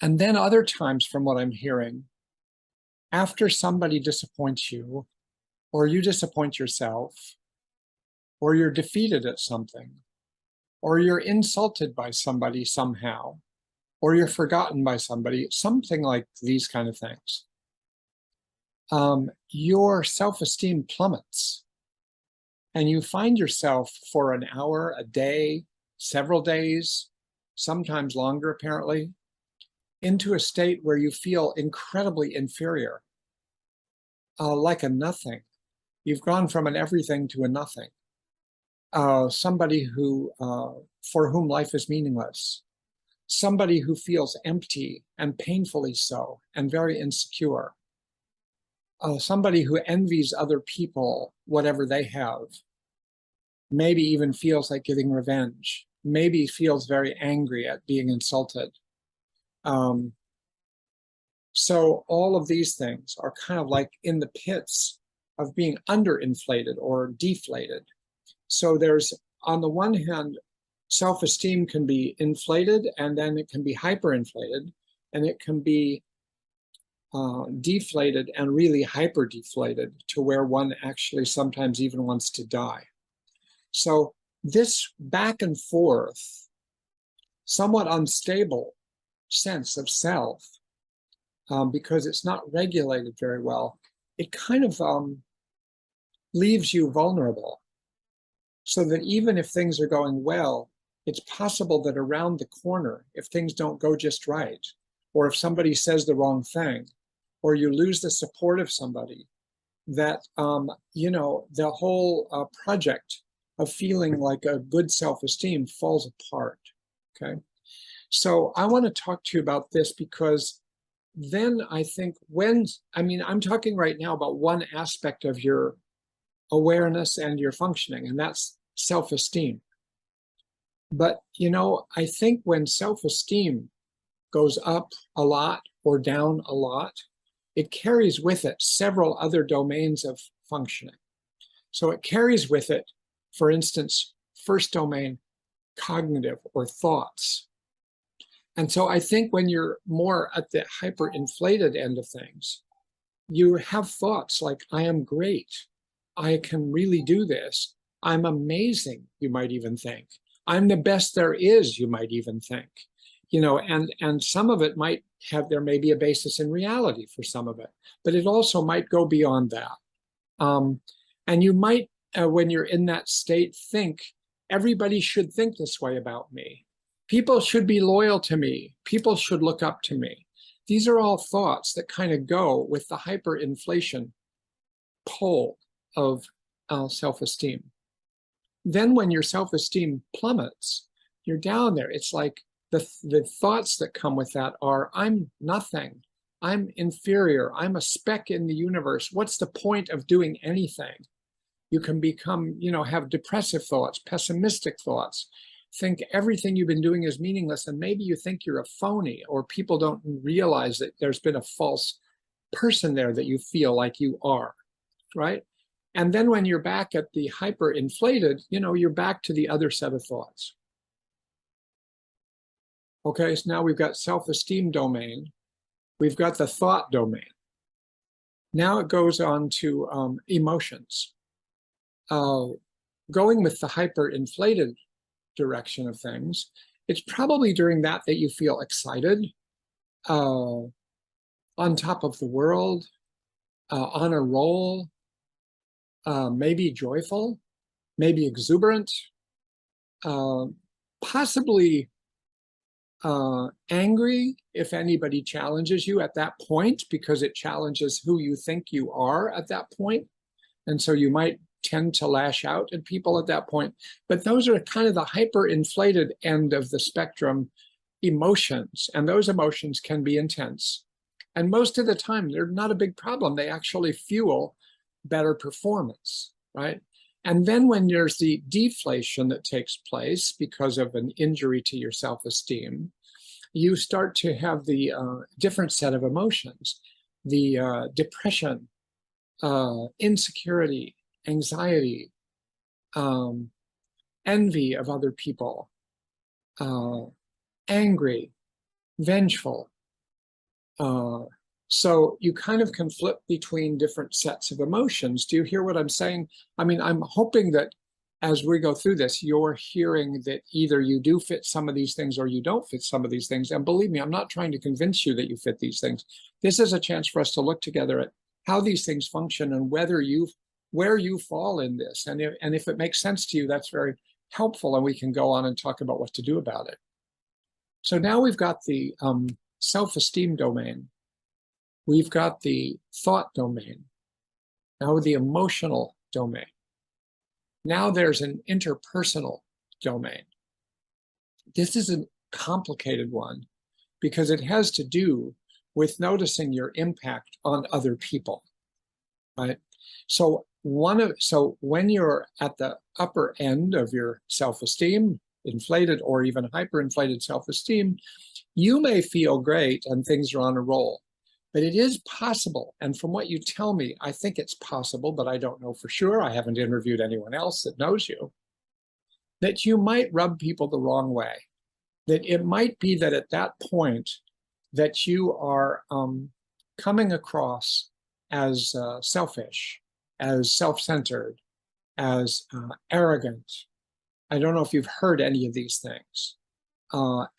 And then other times, from what I'm hearing, after somebody disappoints you, or you disappoint yourself, or you're defeated at something, or you're insulted by somebody somehow, or you're forgotten by somebody, something like these kind of things, your self-esteem plummets. And you find yourself for an hour, a day, several days, sometimes longer apparently, into a state where you feel incredibly inferior, like a nothing. You've gone from an everything to a nothing. Somebody who, for whom life is meaningless. Somebody who feels empty and painfully so, and very insecure. Somebody who envies other people, whatever they have. Maybe even feels like getting revenge. Maybe feels very angry at being insulted. So all of these things are kind of like in the pits of being underinflated or deflated. So there's, on the one hand, self-esteem can be inflated, and then it can be hyperinflated, and it can be deflated and really hyper-deflated to where one actually sometimes even wants to die. So this back and forth, somewhat unstable sense of self, because it's not regulated very well, it kind of leaves you vulnerable. So that even if things are going well, it's possible that around the corner, if things don't go just right, or if somebody says the wrong thing, or you lose the support of somebody, that, the whole project of feeling like a good self-esteem falls apart, okay? So I want to talk to you about this because then I think I'm talking right now about one aspect of your awareness and your functioning, and that's self-esteem. But, I think when self-esteem goes up a lot or down a lot, it carries with it several other domains of functioning. So it carries with it, for instance, first domain, cognitive or thoughts. And so I think when you're more at the hyperinflated end of things, you have thoughts like, I am great. I can really do this. I'm amazing, you might even think. I'm the best there is, you might even think. And some of it might have, there may be a basis in reality for some of it, but it also might go beyond that. And you might, when you're in that state, think, everybody should think this way about me. People should be loyal to me. People should look up to me. These are all thoughts that kind of go with the hyperinflation pole of self-esteem. Then when your self-esteem plummets, you're down there. It's like the thoughts that come with that are, I'm nothing. I'm inferior. I'm a speck in the universe. What's the point of doing anything? You can become, have depressive thoughts, pessimistic thoughts, think everything you've been doing is meaningless, and maybe you think you're a phony, or people don't realize that there's been a false person there that you feel like you are, right? And then when you're back at the hyperinflated, you're back to the other set of thoughts. Okay, so now we've got self-esteem domain. We've got the thought domain. Now it goes on to emotions. Going with the hyperinflated direction of things, it's probably during that you feel excited, on top of the world, on a roll, maybe joyful, maybe exuberant, possibly angry if anybody challenges you at that point, because it challenges who you think you are at that point. And so you might tend to lash out at people at that point. But those are kind of the hyperinflated end of the spectrum emotions. And those emotions can be intense. And most of the time, they're not a big problem. They actually fuel better performance, right? And then when there's the deflation that takes place because of an injury to your self-esteem, you start to have the different set of emotions, the depression, insecurity, anxiety, envy of other people, angry, vengeful. So you kind of can flip between different sets of emotions. Do you hear what I'm saying? I mean, I'm hoping that as we go through this, you're hearing that either you do fit some of these things or you don't fit some of these things. And believe me, I'm not trying to convince you that you fit these things. This is a chance for us to look together at how these things function and where you fall in this. And if it makes sense to you, that's very helpful, and we can go on and talk about what to do about it. So now we've got the self-esteem domain. We've got the thought domain. Now the emotional domain. Now there's an interpersonal domain. This is a complicated one because it has to do with noticing your impact on other people, right? So when you're at the upper end of your self-esteem, inflated or even hyperinflated self-esteem, you may feel great and things are on a roll. But it is possible, and from what you tell me, I think it's possible, but I don't know for sure. I haven't interviewed anyone else that knows you, that you might rub people the wrong way. That it might be that at that point that you are coming across as selfish, as self-centered, as arrogant. I don't know if you've heard any of these things.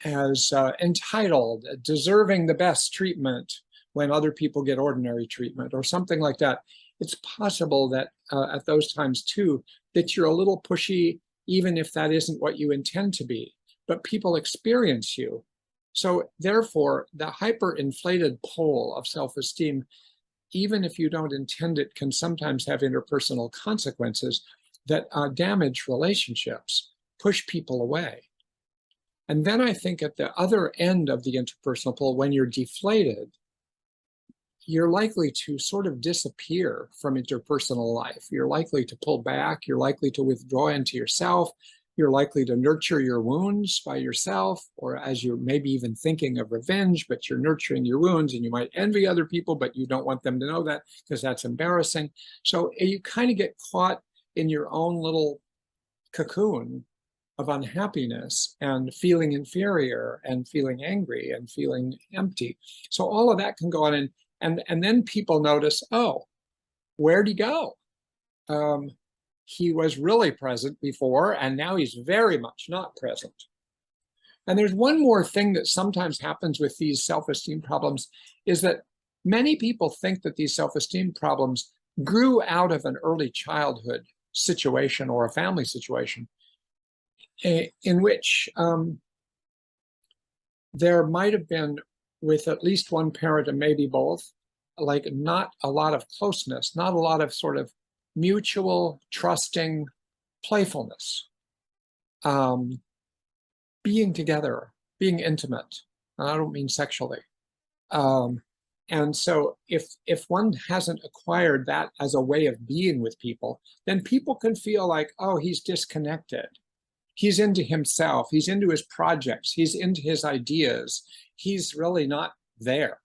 As entitled, deserving the best treatment when other people get ordinary treatment or something like that. It's possible that at those times too, that you're a little pushy, even if that isn't what you intend to be, but people experience you. So therefore, the hyperinflated pole of self-esteem, even if you don't intend it, can sometimes have interpersonal consequences that damage relationships, push people away. And then I think at the other end of the interpersonal pole, when you're deflated, you're likely to sort of disappear from interpersonal life. You're likely to pull back. You're likely to withdraw into yourself. You're likely to nurture your wounds by yourself, or as you're maybe even thinking of revenge, but you're nurturing your wounds, and you might envy other people, but you don't want them to know that because that's embarrassing. So you kind of get caught in your own little cocoon of unhappiness and feeling inferior and feeling angry and feeling empty. So all of that can go on, and then people notice, oh, where'd he go? He was really present before, and now he's very much not present. And there's one more thing that sometimes happens with these self-esteem problems, is that many people think that these self-esteem problems grew out of an early childhood situation or a family situation in which there might have been, with at least one parent and maybe both, like not a lot of closeness, not a lot of sort of mutual, trusting playfulness, being together, being intimate. And I don't mean sexually. And so if one hasn't acquired that as a way of being with people, then people can feel like, oh, he's disconnected. He's into himself. He's into his projects. He's into his ideas. He's really not there,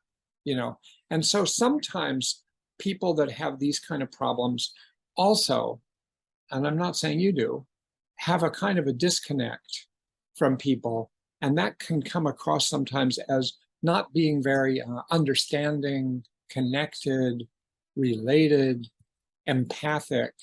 you know. And so sometimes people that have these kind of problems also, and I'm not saying you do, have a kind of a disconnect from people. And that can come across sometimes as not being very understanding, connected, related, empathic.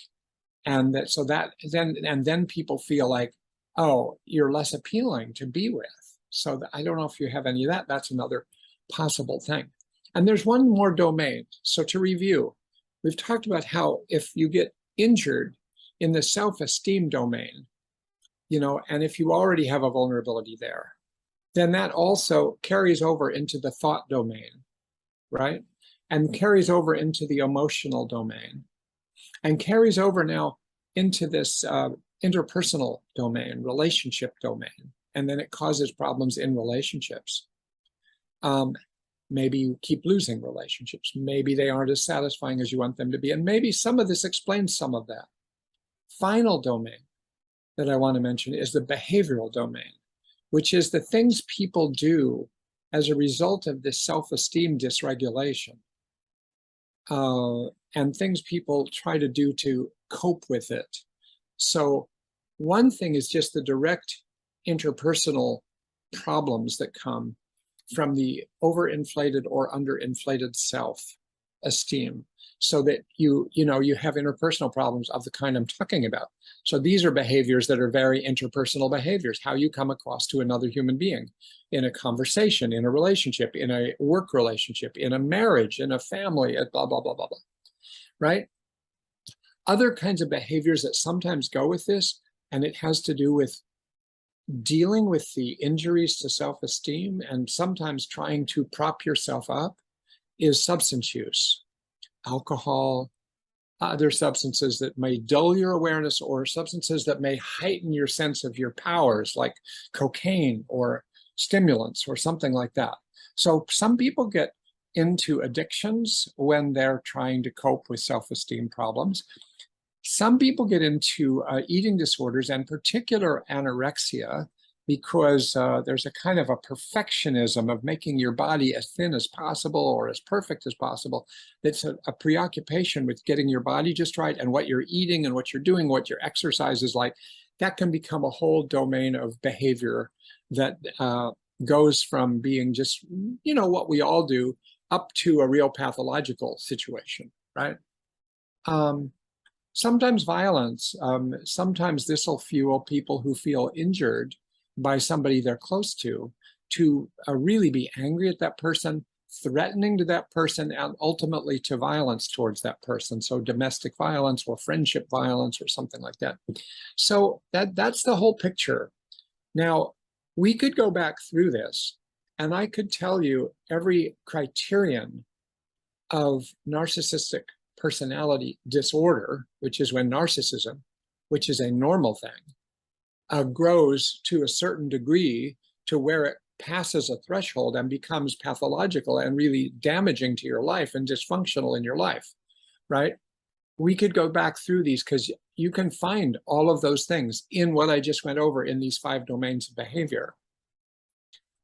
And that, so that then people feel like, oh, you're less appealing to be with. So I don't know if you have any of that. That's another possible thing. And there's one more domain. So to review, we've talked about how if you get injured in the self-esteem domain, you know, and if you already have a vulnerability there, then that also carries over into the thought domain, right? And carries over into the emotional domain, and carries over now into this interpersonal domain, relationship domain. And then it causes problems in relationships. Maybe you keep losing relationships. Maybe they aren't as satisfying as you want them to be. And maybe some of this explains some of that. Final domain that I want to mention is the behavioral domain, which is the things people do as a result of this self-esteem dysregulation, and things people try to do to cope with it. So one thing is just the direct interpersonal problems that come from the overinflated or underinflated self-esteem, so that you have interpersonal problems of the kind I'm talking about. So these are behaviors that are very interpersonal behaviors, how you come across to another human being in a conversation, in a relationship, in a work relationship, in a marriage, in a family, blah, blah, blah, blah, blah, right? Other kinds of behaviors that sometimes go with this, and it has to do with dealing with the injuries to self-esteem and sometimes trying to prop yourself up, is substance use, alcohol, other substances that may dull your awareness, or substances that may heighten your sense of your powers, like cocaine or stimulants or something like that. So some people get into addictions when they're trying to cope with self-esteem problems. Some people get into eating disorders, and particular anorexia, because there's a kind of a perfectionism of making your body as thin as possible or as perfect as possible. It's a preoccupation with getting your body just right, and what you're eating and what you're doing, what your exercise is like. That can become a whole domain of behavior that goes from being just, what we all do, up to a real pathological situation, right? Sometimes violence, sometimes this will fuel people who feel injured by somebody they're close to really be angry at that person, threatening to that person, and ultimately to violence towards that person. So domestic violence or friendship violence or something like that. So that's the whole picture. Now, we could go back through this, and I could tell you every criterion of narcissistic personality disorder, which is when narcissism, which is a normal thing, grows to a certain degree to where it passes a threshold and becomes pathological and really damaging to your life and dysfunctional in your life, right? We could go back through these, because you can find all of those things in what I just went over in these 5 domains of behavior.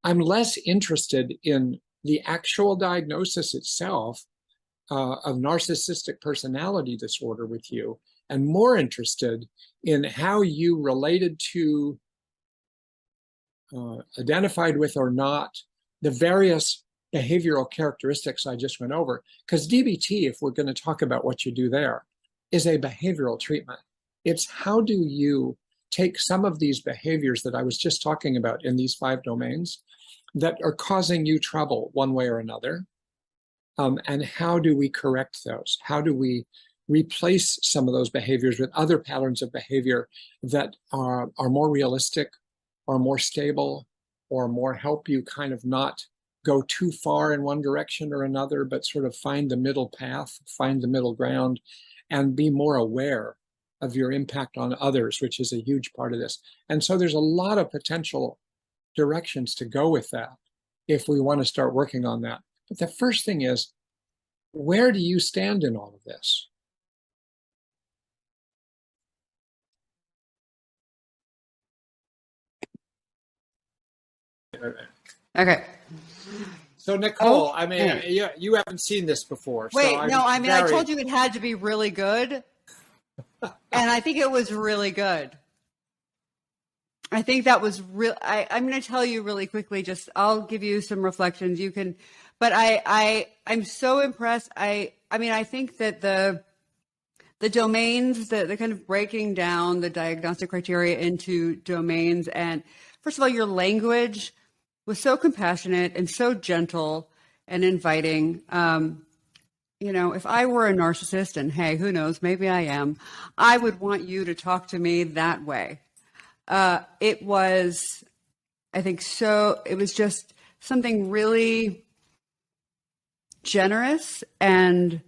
I'm less interested in the actual diagnosis itself of narcissistic personality disorder with you, and more interested in how you related to, identified with or not, the various behavioral characteristics I just went over. Because DBT, if we're going to talk about what you do there, is a behavioral treatment. It's how do you take some of these behaviors that I was just talking about in these 5 domains that are causing you trouble one way or another, and how do we correct those? How do we replace some of those behaviors with other patterns of behavior that are more realistic or more stable or more help you kind of not go too far in one direction or another, but sort of find the middle path, find the middle ground, and be more aware of your impact on others, which is a huge part of this. And so there's a lot of potential directions to go with that if we want to start working on that. But the first thing is, where do you stand in all of this? Okay. So Nicole, I mean, you haven't seen this before. Wait, so I told you it had to be really good. And I think it was really good. I think that was real. I'm going to tell you really quickly, I'll give you some reflections. You can, but I'm so impressed. I think that the domains, the kind of breaking down the diagnostic criteria into domains, and first of all, your language was so compassionate and so gentle and inviting. If I were a narcissist, and hey, who knows, maybe I am, I would want you to talk to me that way. It was just something really generous. And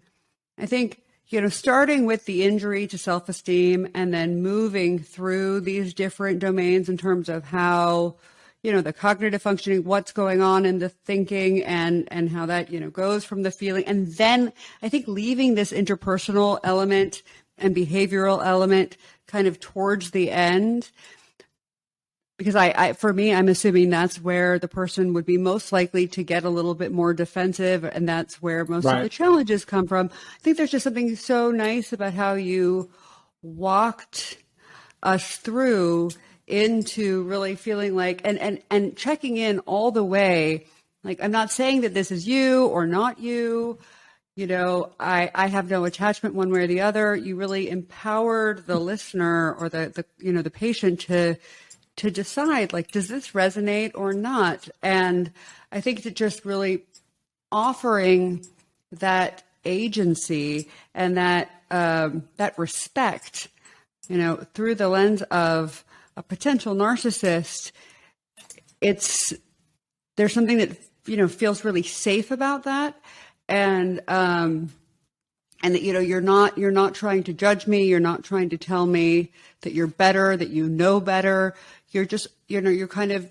I think, starting with the injury to self-esteem and then moving through these different domains in terms of how, the cognitive functioning, what's going on in the thinking, and how that, goes from the feeling. And then I think leaving this interpersonal element and behavioral element kind of towards the end, because for me, I'm assuming that's where the person would be most likely to get a little bit more defensive, and that's where most of the challenges come from. I think there's just something so nice about how you walked us through into really feeling like, and checking in all the way. Like, I'm not saying that this is you or not you. I have no attachment one way or the other. You really empowered the listener or the patient to decide, like, does this resonate or not? And I think that just really offering that agency and that respect, through the lens of a potential narcissist, there's something that, feels really safe about that. And that, you're not trying to judge me. You're not trying to tell me that you're better, that you know better. You're just, you're kind of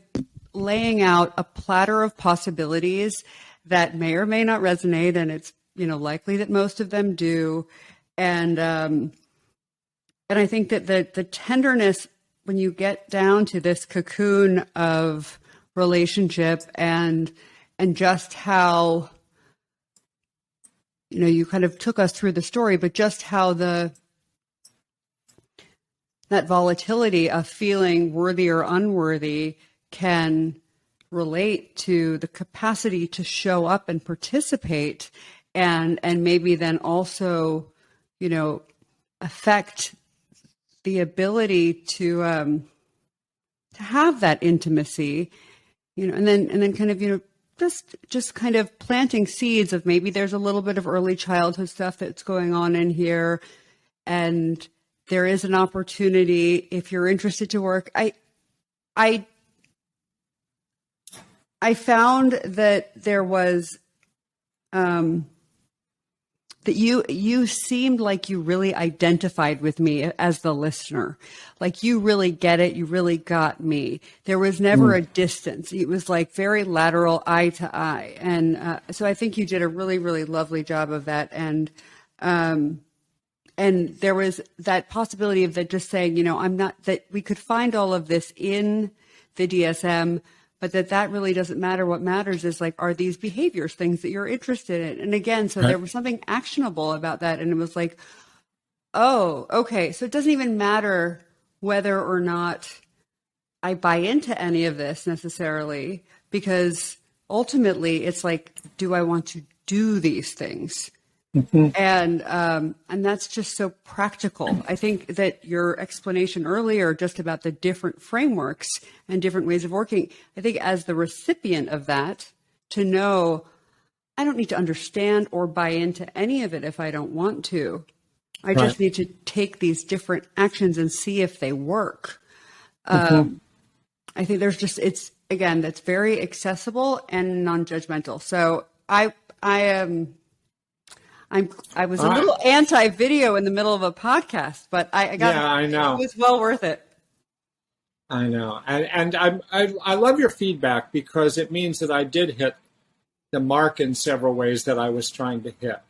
laying out a platter of possibilities that may or may not resonate. And it's, likely that most of them do. And I think that the tenderness, when you get down to this cocoon of relationship and just how, you kind of took us through the story, but just how that volatility of feeling worthy or unworthy can relate to the capacity to show up and participate, and maybe then also, affect the ability to have that intimacy, and then kind of, just kind of planting seeds of maybe there's a little bit of early childhood stuff that's going on in here. And there is an opportunity, if you're interested, to work. I found that there was, that you seemed like you really identified with me as the listener. Like, you really get it. You really got me. There was never a distance. It was like very lateral, eye to eye. And so I think you did a really, really lovely job of that. And and there was that possibility of that just saying, I'm not, that we could find all of this in the DSM, but that really doesn't matter. What matters is like, are these behaviors things that you're interested in? And again, so there was something actionable about that. And it was like, oh, okay. So it doesn't even matter whether or not I buy into any of this necessarily, because ultimately it's like, do I want to do these things? Mm-hmm. And that's just so practical. I think that your explanation earlier just about the different frameworks and different ways of working, I think as the recipient of that, to know I don't need to understand or buy into any of it if I don't want to. I just need to take these different actions and see if they work. Mm-hmm. I think there's just, it's, again, that's very accessible and non-judgmental. So I was a little anti-video in the middle of a podcast, but I know. It was well worth it. I know. And I love your feedback, because it means that I did hit the mark in several ways that I was trying to hit.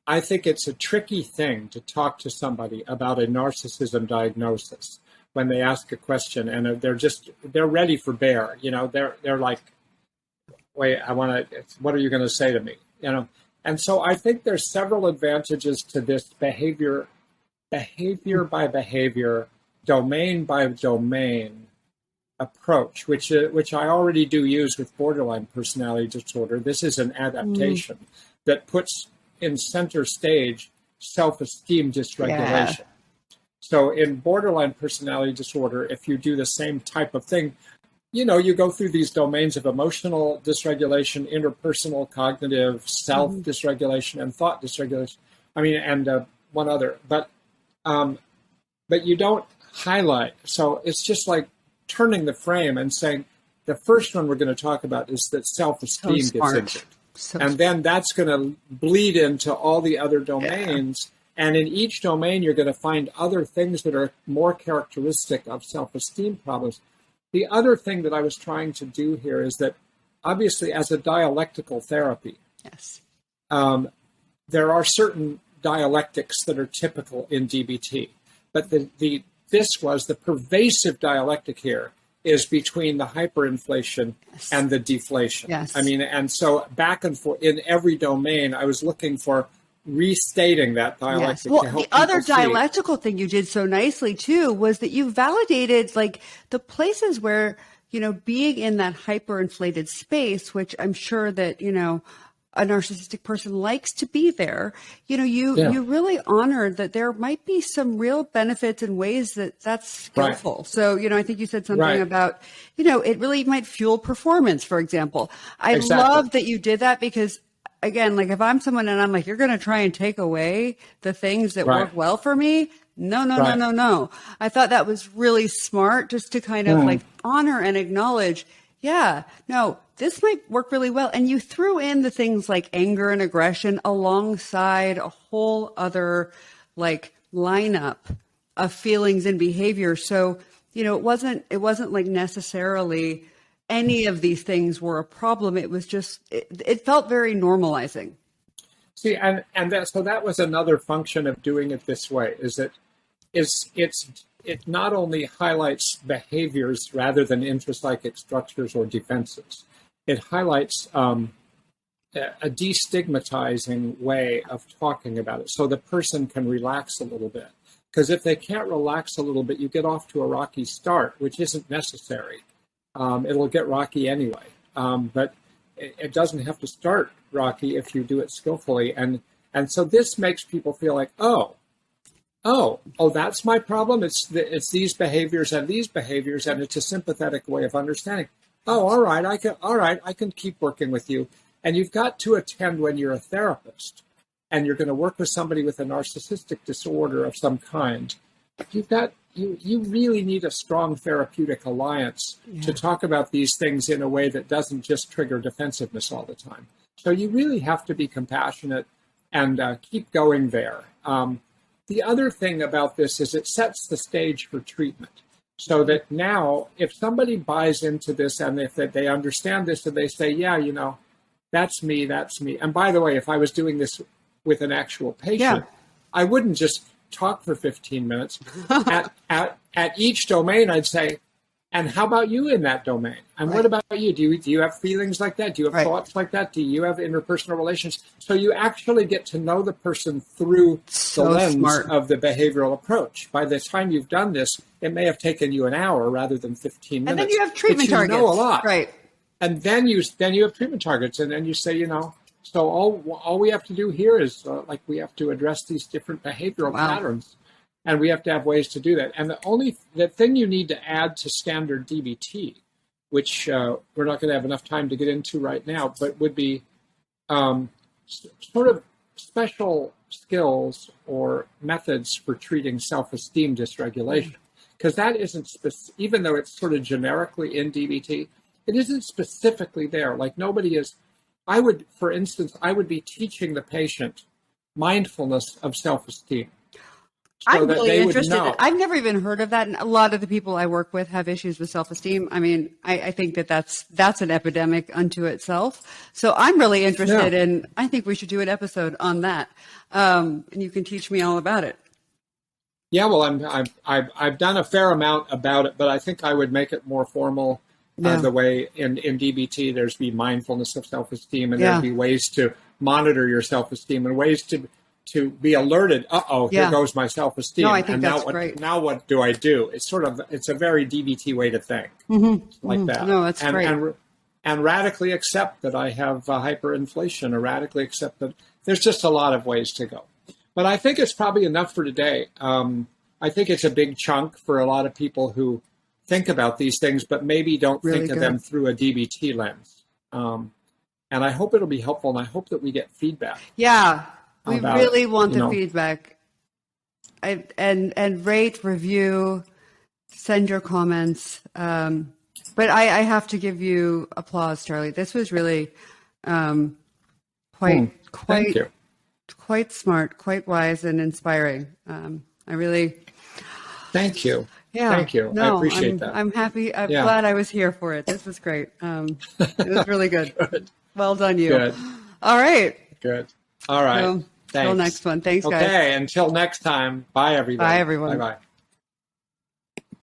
I think it's a tricky thing to talk to somebody about a narcissism diagnosis when they ask a question and they're ready for bear. They're like, wait, what are you going to say to me? And so I think there's several advantages to this behavior by behavior, domain by domain approach, which I already do use with borderline personality disorder. This is an adaptation that puts in center stage self-esteem dysregulation. Yeah. So in borderline personality disorder, if you do the same type of thing, you go through these domains of emotional dysregulation, interpersonal, cognitive, self-dysregulation, and thought dysregulation. And one other, but you don't highlight. So it's just like turning the frame and saying, the first one we're going to talk about is that self-esteem gets injured. And then that's going to bleed into all the other domains. Yeah. And in each domain, you're going to find other things that are more characteristic of self-esteem problems. The other thing that I was trying to do here is that, obviously, as a dialectical therapy, there are certain dialectics that are typical in DBT. But the pervasive dialectic here is between the hyperinflation and the deflation. Yes. And so back and forth in every domain, I was looking for restating that dialectic. Yes. Well, the other dialectical thing you did so nicely too was that you validated like the places where, being in that hyperinflated space, which I'm sure that, a narcissistic person likes to be there, you really honored that there might be some real benefits and ways that that's skillful. Right. So, I think you said something about, it really might fuel performance, for example. I love that you did that, because again, like if I'm someone and I'm like, you're going to try and take away the things that work well for me. No. I thought that was really smart, just to kind of like honor and acknowledge, this might work really well. And you threw in the things like anger and aggression alongside a whole other like lineup of feelings and behavior. So, it wasn't like necessarily any of these things were a problem. It was just, it felt very normalizing. See, and that was another function of doing it this way, is that it not only highlights behaviors rather than intrapsychic structures or defenses. It highlights a destigmatizing way of talking about it, so the person can relax a little bit. Because if they can't relax a little bit, you get off to a rocky start, which isn't necessary. It'll get rocky anyway, but it doesn't have to start rocky if you do it skillfully. And so this makes people feel like, oh, that's my problem. It's these behaviors, and it's a sympathetic way of understanding. Oh, all right, I can keep working with you. And you've got to attend when you're a therapist and you're going to work with somebody with a narcissistic disorder of some kind. You really need a strong therapeutic alliance to talk about these things in a way that doesn't just trigger defensiveness all the time. So you really have to be compassionate and keep going there. The other thing about this is it sets the stage for treatment. So that now, if somebody buys into this and if they understand this and they say, that's me. And by the way, if I was doing this with an actual patient, I wouldn't just talk for 15 minutes. At each domain, I'd say, and how about you in that domain? And what about you? Do you have feelings like that? Do you have thoughts like that? Do you have interpersonal relations? So you actually get to know the person through the lens of the behavioral approach. By the time you've done this, it may have taken you an hour rather than 15 minutes. And then you have treatment targets. You know a lot. Right. And then you have treatment targets. And then you say, so all we have to do here is we have to address these different behavioral patterns. And we have to have ways to do that. And the thing you need to add to standard DBT, which we're not going to have enough time to get into right now, but would be sort of special skills or methods for treating self-esteem dysregulation. Because that isn't, even though it's sort of generically in DBT, it isn't specifically there. Like nobody is, for instance, I would be teaching the patient mindfulness of self-esteem. I'm really interested. I've never even heard of that. And a lot of the people I work with have issues with self-esteem. I mean, I think that's an epidemic unto itself. So I'm really interested in, I think we should do an episode on that. And you can teach me all about it. Yeah, well, I've done a fair amount about it, but I think I would make it more formal. The way in DBT, there's be mindfulness of self-esteem, and there'd be ways to monitor your self-esteem and ways to be alerted. Here goes my self-esteem. No, I think that's great. Now what do I do? It's a very DBT way to think, that. No, that's great. And radically accept that I have hyperinflation, or radically accept that there's just a lot of ways to go. But I think it's probably enough for today. I think it's a big chunk for a lot of people who think about these things, but maybe don't think of them through a DBT lens. And I hope it'll be helpful, and I hope that we get feedback. Yeah. We really want the feedback. And rate, review, send your comments. But I have to give you applause, Charlie. This was really quite smart, quite wise, and inspiring. I really... Thank you. Yeah. Thank you. No, I appreciate that. I'm happy. I'm glad I was here for it. This was great. It was really good. Good. Well done, you. Good. All right. Good. All right. So, Thanks. Till next one. Thanks, guys. Okay. Until next time. Bye, everybody. Bye, everyone. Bye-bye.